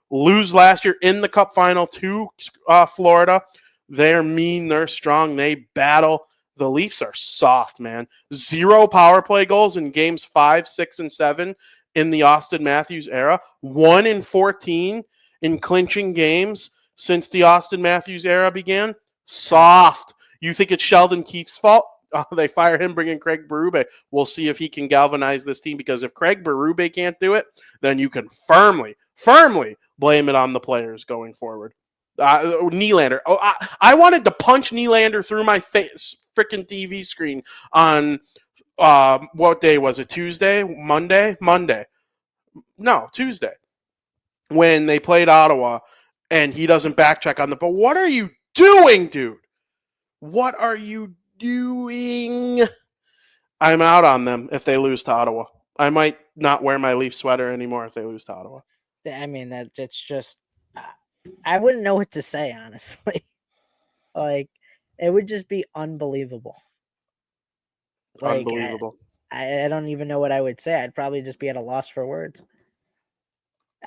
Lose last year in the Cup final to Florida. They're mean. They're strong. They battle. The Leafs are soft, man. 0 power play goals in games 5, 6, and 7 in the Austin Matthews era. 1 in 14 in clinching games since the Austin Matthews era began. Soft. You think it's Sheldon Keefe's fault? They fire him, bring in Craig Berube. We'll see if he can galvanize this team, because if Craig Berube can't do it, then you can firmly blame it on the players going forward. Nylander. I wanted to punch Nylander through my face. Freaking TV screen on what day was it? Tuesday? Monday? No, Tuesday. When they played Ottawa and he doesn't backcheck on but what are you doing, dude? What are you doing? I'm out on them if they lose to Ottawa. I might not wear my Leaf sweater anymore if they lose to Ottawa. I mean, that's just, I wouldn't know what to say, honestly. It would just be unbelievable. Unbelievable. I don't even know what I would say. I'd probably just be at a loss for words.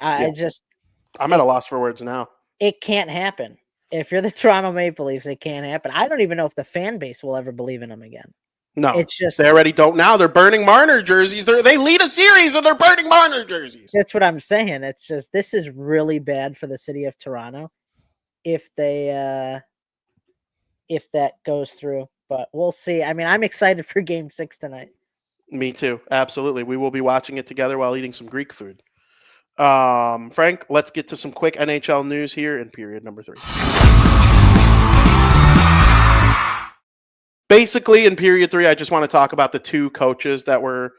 I'm at a loss for words now. It can't happen. If you're the Toronto Maple Leafs, it can't happen. I don't even know if the fan base will ever believe in them again. No, it's just they already don't now. They're burning Marner jerseys. They lead a series and they're burning Marner jerseys. That's what I'm saying. It's just, this is really bad for the city of Toronto if that goes through. But we'll see. I mean, I'm excited for Game 6 tonight. Me too. Absolutely. We will be watching it together while eating some Greek food. Frank, let's get to some quick NHL news here in period number 3. Basically, in period 3, I just want to talk about the 2 coaches that were,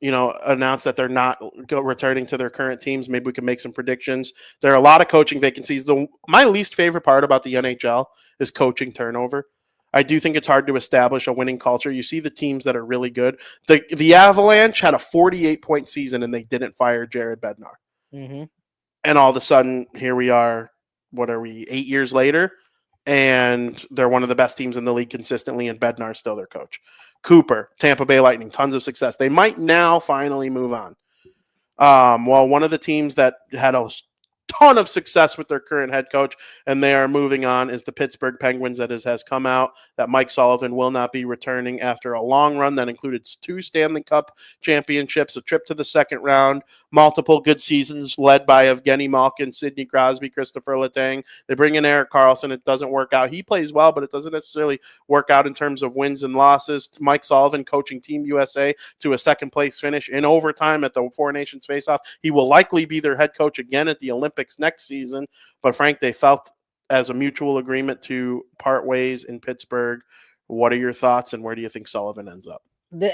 announced that they're not returning to their current teams. Maybe we can make some predictions. There are a lot of coaching vacancies. My least favorite part about the NHL is coaching turnover. I do think it's hard to establish a winning culture. You see the teams that are really good. The Avalanche had a 48-point season and they didn't fire Jared Bednar. Mm-hmm. And all of a sudden, here we are, what are we, 8 years later? And they're one of the best teams in the league consistently, and Bednar's still their coach. Cooper, Tampa Bay Lightning, tons of success. They might now finally move on. Well, one of the teams that had a ton of success with their current head coach, and they are moving on, is the Pittsburgh Penguins. That has come out that Mike Sullivan will not be returning after a long run that included 2 Stanley Cup championships, a trip to the second round, multiple good seasons led by Evgeny Malkin, Sidney Crosby, Christopher Letang. They bring in Erik Karlsson. It doesn't work out. He plays well, but it doesn't necessarily work out in terms of wins and losses. Mike Sullivan coaching Team USA to a second-place finish in overtime at the Four Nations face-off. He will likely be their head coach again at the Olympics next season, but Frank, they felt as a mutual agreement to part ways in Pittsburgh. What are your thoughts, and where do you think Sullivan ends up?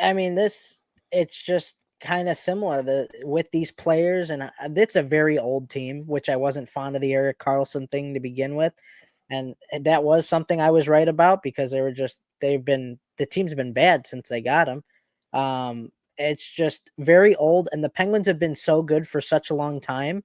I mean, this it's just kind of similar with these players, and it's a very old team, which I wasn't fond of the Erik Karlsson thing to begin with, and that was something I was right about because the team's been bad since they got him. It's just very old, and the Penguins have been so good for such a long time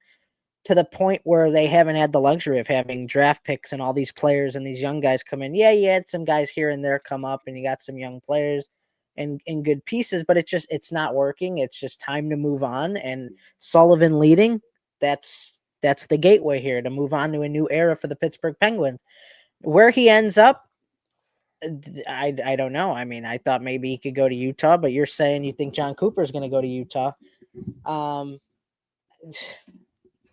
to the point where they haven't had the luxury of having draft picks and all these players and these young guys come in. Yeah, you had some guys here and there come up, and you got some young players and in good pieces, but it's not working. It's just time to move on. And Sullivan leading, that's the gateway here to move on to a new era for the Pittsburgh Penguins. Where he ends up, I don't know. I mean, I thought maybe he could go to Utah, but you're saying you think John Cooper is going to go to Utah.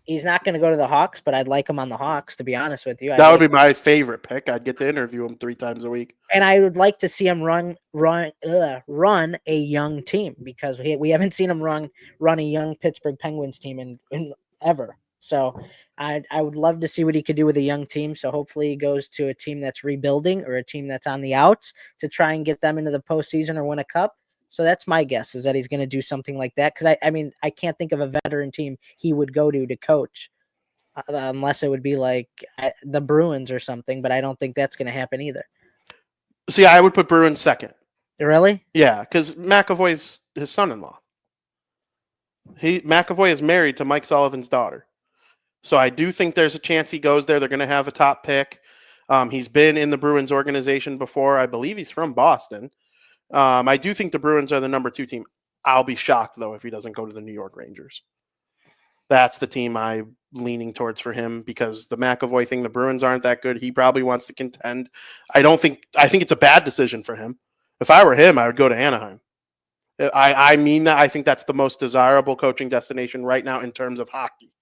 He's not going to go to the Hawks, but I'd like him on the Hawks, to be honest with you. That would be my favorite pick. I'd get to interview him 3 times a week. And I would like to see him run a young team because we haven't seen him run a young Pittsburgh Penguins team in ever. So I would love to see what he could do with a young team. So hopefully he goes to a team that's rebuilding or a team that's on the outs to try and get them into the postseason or win a cup. So that's my guess, is that he's going to do something like that. Because I mean, I can't think of a veteran team he would go to coach unless it would be like the Bruins or something. But I don't think that's going to happen either. See, I would put Bruins second. Really? Yeah, because McAvoy's his son-in-law. McAvoy is married to Mike Sullivan's daughter. So I do think there's a chance he goes there. They're going to have a top pick. He's been in the Bruins organization before. I believe he's from Boston. I do think the Bruins are the number 2 team. I'll be shocked, though, if he doesn't go to the New York Rangers. That's the team I'm leaning towards for him because the McAvoy thing, the Bruins aren't that good. He probably wants to contend. I think it's a bad decision for him. If I were him, I would go to Anaheim. I mean that. I think that's the most desirable coaching destination right now in terms of hockey.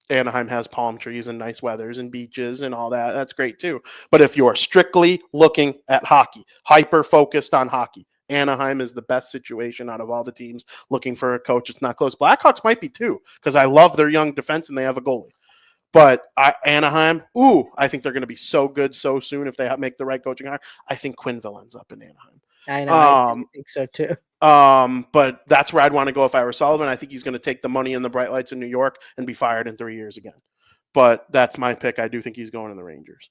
Anaheim has palm trees and nice weathers and beaches and all that. That's great too. But if you're strictly looking at hockey, hyper-focused on hockey, Anaheim is the best situation out of all the teams looking for a coach. It's not close. Blackhawks might be too because I love their young defense and they have a goalie. But Anaheim, I think they're going to be so good so soon if they make the right coaching hire. I think Quenneville ends up in Anaheim. I know. I think so too. But that's where I'd want to go if I were Sullivan. I think he's going to take the money and the bright lights in New York and be fired in 3 years again. But that's my pick. I do think he's going to the Rangers.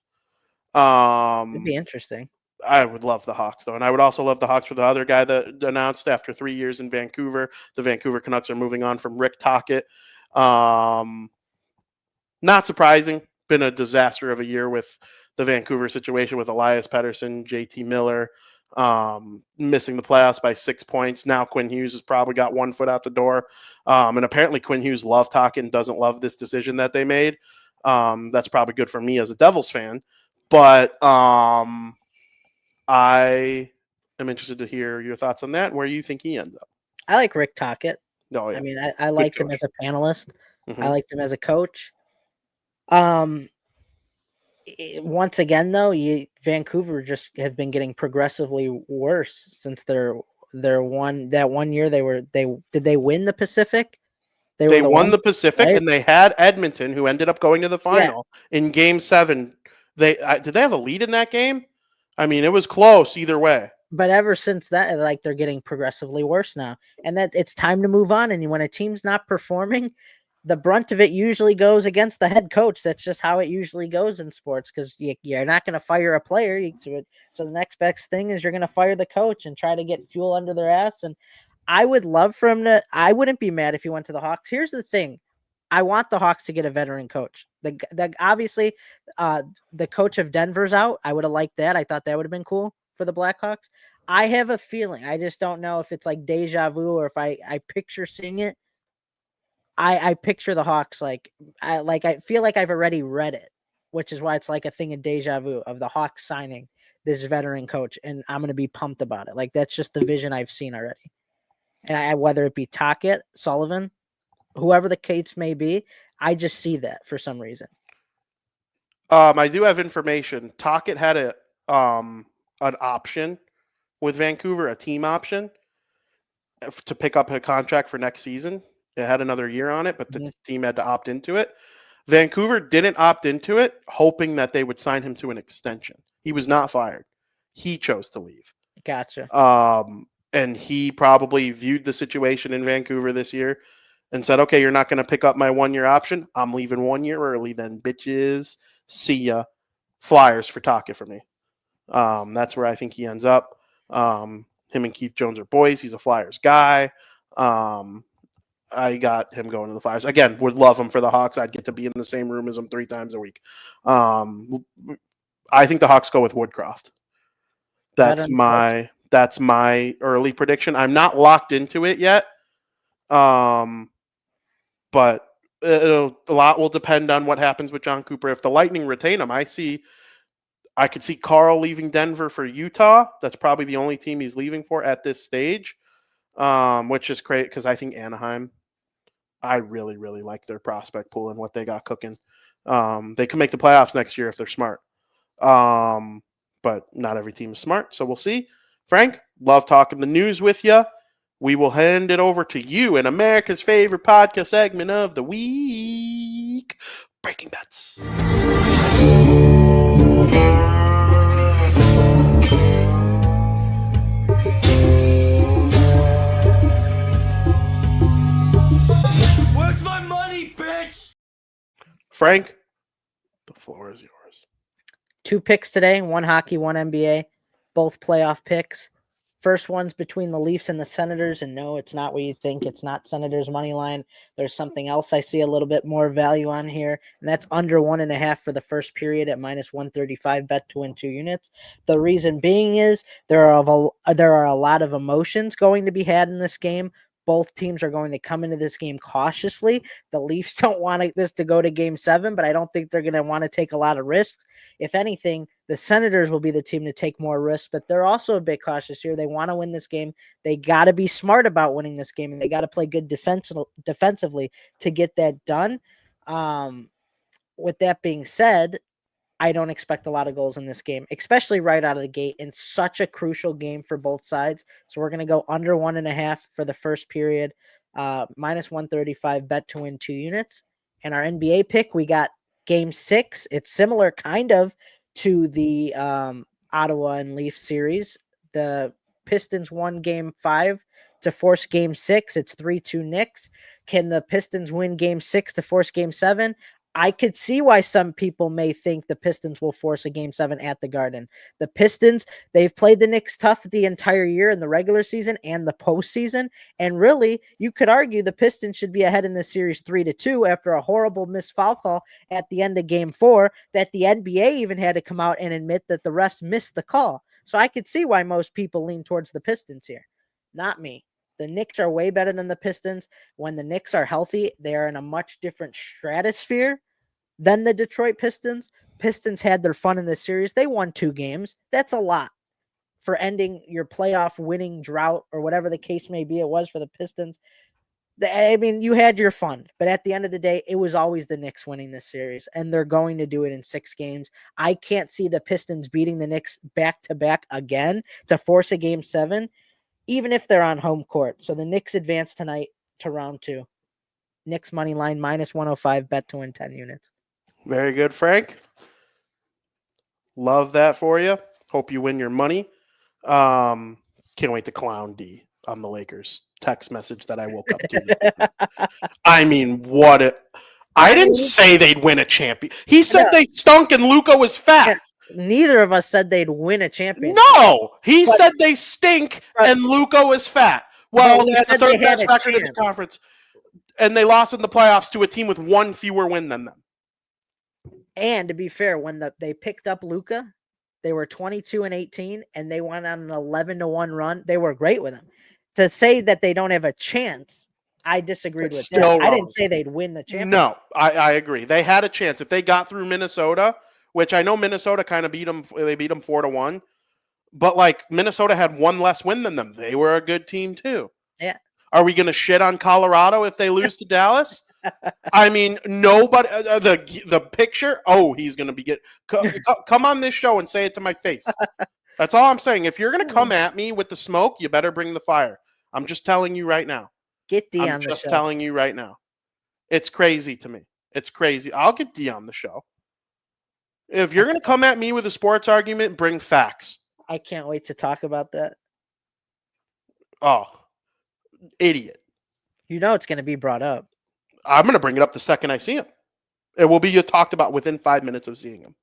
It'd be interesting. I would love the Hawks, though. And I would also love the Hawks for the other guy that announced after 3 years in Vancouver. The Vancouver Canucks are moving on from Rick Tocchet. Not surprising. Been a disaster of a year with the Vancouver situation with Elias Pettersson, JT Miller, missing the playoffs by 6 points. Now Quinn Hughes has probably got 1 foot out the door. And apparently Quinn Hughes loved Tocchet and doesn't love this decision that they made. That's probably good for me as a Devils fan. But I am interested to hear your thoughts on that and where you think he ends up. I like Rick Tocchet. Oh, yeah. I mean, I liked him as a panelist. Mm-hmm. I liked him as a coach. Once again, though, Vancouver just have been getting progressively worse since their one year did they win the Pacific? They won the Pacific, right? And they had Edmonton, who ended up going to the final in Game 7. Did they have a lead in that game? I mean, it was close either way. But ever since that, like, they're getting progressively worse now, and that it's time to move on. And when a team's not performing, the brunt of it usually goes against the head coach. That's just how it usually goes in sports because you're not going to fire a player. So the next best thing is you're going to fire the coach and try to get fuel under their ass. And I would love for him to – I wouldn't be mad if he went to the Hawks. Here's the thing. I want the Hawks to get a veteran coach. Obviously, the coach of Denver's out. I would have liked that. I thought that would have been cool for the Blackhawks. I have a feeling. I just don't know if it's like deja vu or if I picture seeing it. I picture the Hawks I feel like I've already read it, which is why it's like a thing of deja vu of the Hawks signing this veteran coach, and I'm going to be pumped about it. Like, that's just the vision I've seen already. And whether it be Tocchet, Sullivan, whoever the case may be, I just see that for some reason. I do have information. Tocchet had an option with Vancouver, a team option to pick up a contract for next season. It had another year on it, but the team had to opt into it. Vancouver didn't opt into it, hoping that they would sign him to an extension. He was not fired. He chose to leave. Gotcha. and he probably viewed the situation in Vancouver this year and said, okay, you're not going to pick up my 1-year option. I'm leaving 1 year early then, bitches. See ya. Flyers for Taka for me. That's where I think he ends up. Him and Keith Jones are boys. He's a Flyers guy. I got him going to the Flyers. Again, would love him for the Hawks. I'd get to be in the same room as him 3 times a week. I think the Hawks go with Woodcroft. That's my early prediction. I'm not locked into it yet. But a lot will depend on what happens with John Cooper. If the Lightning retain him, I could see Carl leaving Denver for Utah. That's probably the only team he's leaving for at this stage, which is great because I think Anaheim, I really, really like their prospect pool and what they got cooking. They can make the playoffs next year if they're smart. But not every team is smart, so we'll see. Frank, love talking the news with you. We will hand it over to you in America's favorite podcast segment of the week, Breaking Bets. Where's my money, bitch? Frank, the floor is yours. 2 picks today, 1 hockey, 1 NBA, both playoff picks. First one's between the Leafs and the Senators, and no, it's not what you think. It's not Senators money line. There's something else I see a little bit more value on here, and that's under 1.5 for the first period at -135 bet to win 2 units. The reason being is there are a lot of emotions going to be had in this game. Both teams are going to come into this game cautiously. The Leafs don't want this to go to Game 7, but I don't think they're going to want to take a lot of risks. If anything, the Senators will be the team to take more risks, but they're also a bit cautious here. They want to win this game. They got to be smart about winning this game, and they got to play good defensively to get that done. With that being said, I don't expect a lot of goals in this game, especially right out of the gate in such a crucial game for both sides. So we're going to go under 1.5 for the first period, -135 bet to win 2 units. And our NBA pick, we got Game 6. It's similar kind of to the Ottawa and Leaf series. The Pistons won Game 5 to force Game 6. It's 3-2 Knicks. Can the Pistons win Game 6 to force Game 7? I could see why some people may think the Pistons will force a Game 7 at the Garden. The Pistons, they've played the Knicks tough the entire year in the regular season and the postseason. And really, you could argue the Pistons should be ahead in this series 3-2 after a horrible missed foul call at the end of Game 4 that the NBA even had to come out and admit that the refs missed the call. So I could see why most people lean towards the Pistons here. Not me. The Knicks are way better than the Pistons. When the Knicks are healthy, they are in a much different stratosphere than the Detroit Pistons. Pistons had their fun in this series. They won 2 games. That's a lot for ending your playoff winning drought or whatever the case may be. It was for the Pistons. I mean, you had your fun, but at the end of the day, it was always the Knicks winning this series, and they're going to do it in 6 games. I can't see the Pistons beating the Knicks back-to-back again to force a Game 7, even if they're on home court. So the Knicks advance tonight to round 2. Knicks money line -105 bet to win 10 units. Very good, Frank. Love that for you. Hope you win your money. Can't wait to clown D on the Lakers text message that I woke up to. I mean, I didn't say they'd win a champion. He said they stunk and Luka was fat. Neither of us said they'd win a championship. No, he said they stink and Luka was fat. Well, they had the 3rd best record in the conference, and they lost in the playoffs to a team with 1 fewer win than them. And to be fair, when they picked up Luka, they were 22-18, and they went on an 11-1 run. They were great with him. To say that they don't have a chance, I disagreed with that. Wrong. I didn't say they'd win the championship. No, I agree. They had a chance if they got through Minnesota, which I know Minnesota kind of beat them. They beat them 4-1, but like Minnesota had 1 less win than them. They were a good team too. Yeah. Are we going to shit on Colorado if they lose to Dallas? I mean, nobody. The picture. Oh, he's going to be come on this show and say it to my face. That's all I'm saying. If you're going to come at me with the smoke, you better bring the fire. I'm just telling you right now. Get D on the show. I'm just telling you right now. It's crazy to me. It's crazy. I'll get D on the show. If you're going to come at me with a sports argument, bring facts. I can't wait to talk about that. Oh, idiot. You know it's going to be brought up. I'm going to bring it up the second I see him. It will be talked about within 5 minutes of seeing him.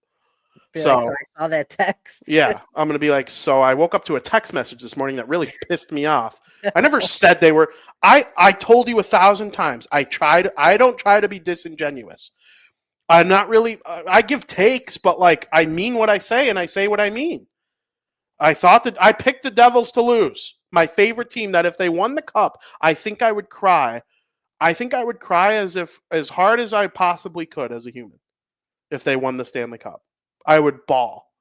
Be So, like, so I saw that text. yeah, I'm going to be like, so I woke up to a text message this morning that really pissed me off. I never said they were. I told you 1,000 times. I don't try to be disingenuous. I'm not really. I give takes, but like I mean what I say, and I say what I mean. I thought that I picked the Devils to lose. My favorite team. That if they won the cup, I think I would cry. I think I would cry as hard as I possibly could as a human if they won the Stanley Cup. I would bawl.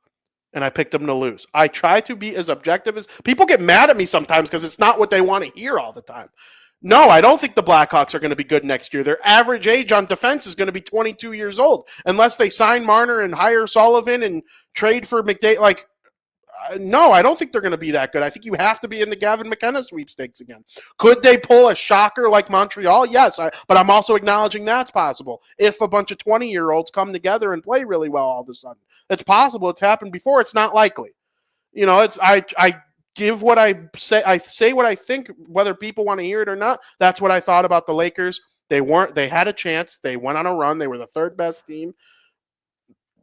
And I picked them to lose. I try to be as objective as people get mad at me sometimes because it's not what they want to hear all the time. No, I don't think the Blackhawks are going to be good next year. Their average age on defense is going to be 22 years old unless they sign Marner and hire Sullivan and trade for McDavid. Like, no, I don't think they're going to be that good. I think you have to be in the Gavin McKenna sweepstakes again. Could they pull a shocker like Montreal? Yes, but I'm also acknowledging that's possible. If a bunch of 20-year-olds come together and play really well all of a sudden. It's possible. It's happened before. It's not likely. You know, it's I give what I say. I say what I think, whether people want to hear it or not. That's what I thought about the Lakers. They had a chance. They went on a run. They were the third best team.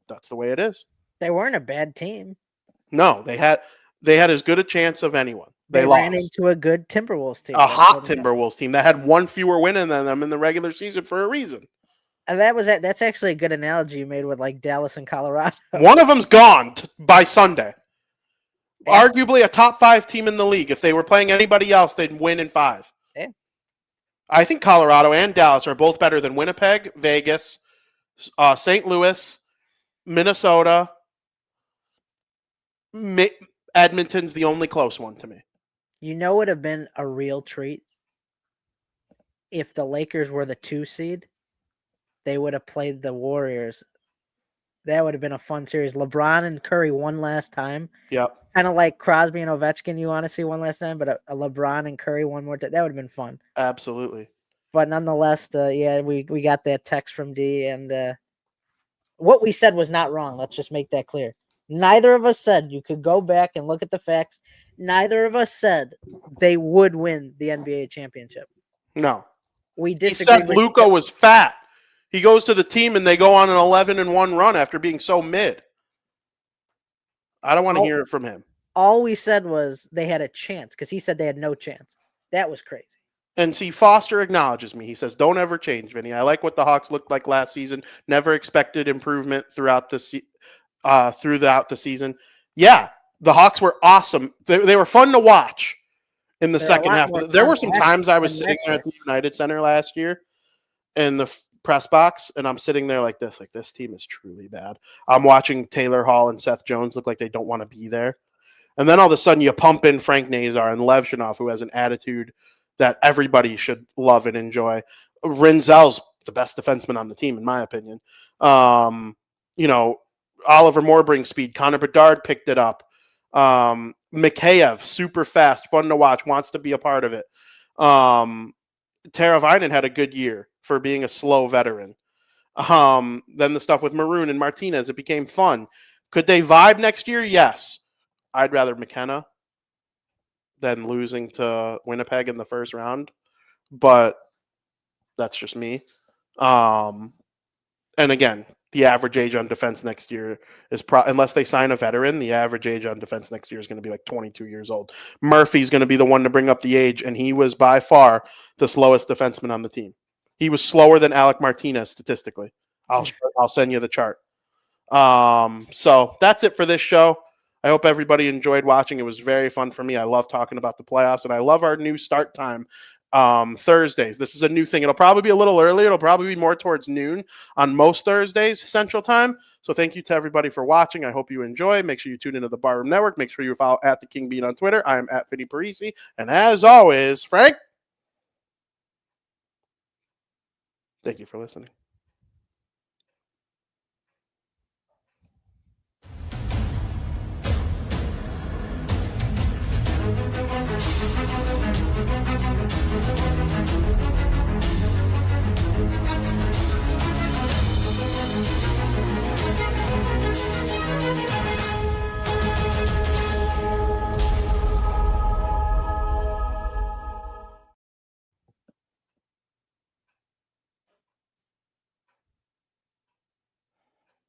That's the way it is. They weren't a bad team. No, they had as good a chance of anyone. They ran lost into a good Timberwolves team. a hot Timberwolves team that had one fewer win than them in the regular season for a reason. And that's actually a good analogy you made with like Dallas and Colorado. One of them's gone by Sunday. Yeah. Arguably a top 5 team in the league. If they were playing anybody else, they'd win in 5. Yeah. I think Colorado and Dallas are both better than Winnipeg, Vegas, St. Louis, Minnesota. Edmonton's the only close one to me. You know, it would have been a real treat if the Lakers were the 2 seed. They would have played the Warriors. That would have been a fun series. LeBron and Curry one last time. Yep. Kind of like Crosby and Ovechkin, you want to see one last time, but a LeBron and Curry one more time. That would have been fun. Absolutely. But nonetheless, we got that text from D, and what we said was not wrong. Let's just make that clear. Neither of us said, you could go back and look at the facts. Neither of us said they would win the NBA championship. No. We He disagreed. said Luka was fat. He goes to the team and they go on an 11-1 run after being so mid. I don't want to hear it from him. All we said was they had a chance because he said they had no chance. That was crazy. And see, Foster acknowledges me. He says, don't ever change, Vinny. I like what the Hawks looked like last season. Never expected improvement throughout the season. Yeah, the Hawks were awesome. They were fun to watch in the second half. There were some times I was sitting there at the United Center last year in the press box, and I'm sitting there like this team is truly bad. I'm watching Taylor Hall and Seth Jones look like they don't want to be there. And then all of a sudden you pump in Frank Nazar and Lev Shinov, who has an attitude that everybody should love and enjoy. Rinzel's the best defenseman on the team, in my opinion. You know, Oliver Moore brings speed. Connor Bedard picked it up. Mikheyev, super fast, fun to watch, wants to be a part of it. Teravainen had a good year for being a slow veteran. Then the stuff with Maroon and Martinez, it became fun. Could they vibe next year? Yes. I'd rather McKenna than losing to Winnipeg in the first round, but that's just me. And again, the average age on defense next year is unless they sign a veteran, the average age on defense next year is going to be like 22 years old. Murphy's going to be the one to bring up the age, and he was by far the slowest defenseman on the team. He was slower than Alec Martinez statistically. I'll send you the chart. So that's it for this show. I hope everybody enjoyed watching. It was very fun for me. I love talking about the playoffs, and I love our new start time. Thursdays. This is a new thing. It'll probably be a little earlier. It'll probably be more towards noon on most Thursdays, Central Time. So thank you to everybody for watching. I hope you enjoy. Make sure you tune into the Barroom Network. Make sure you follow at the King Bean on Twitter. I am at Vinny Parisi. And as always, Frank, thank you for listening.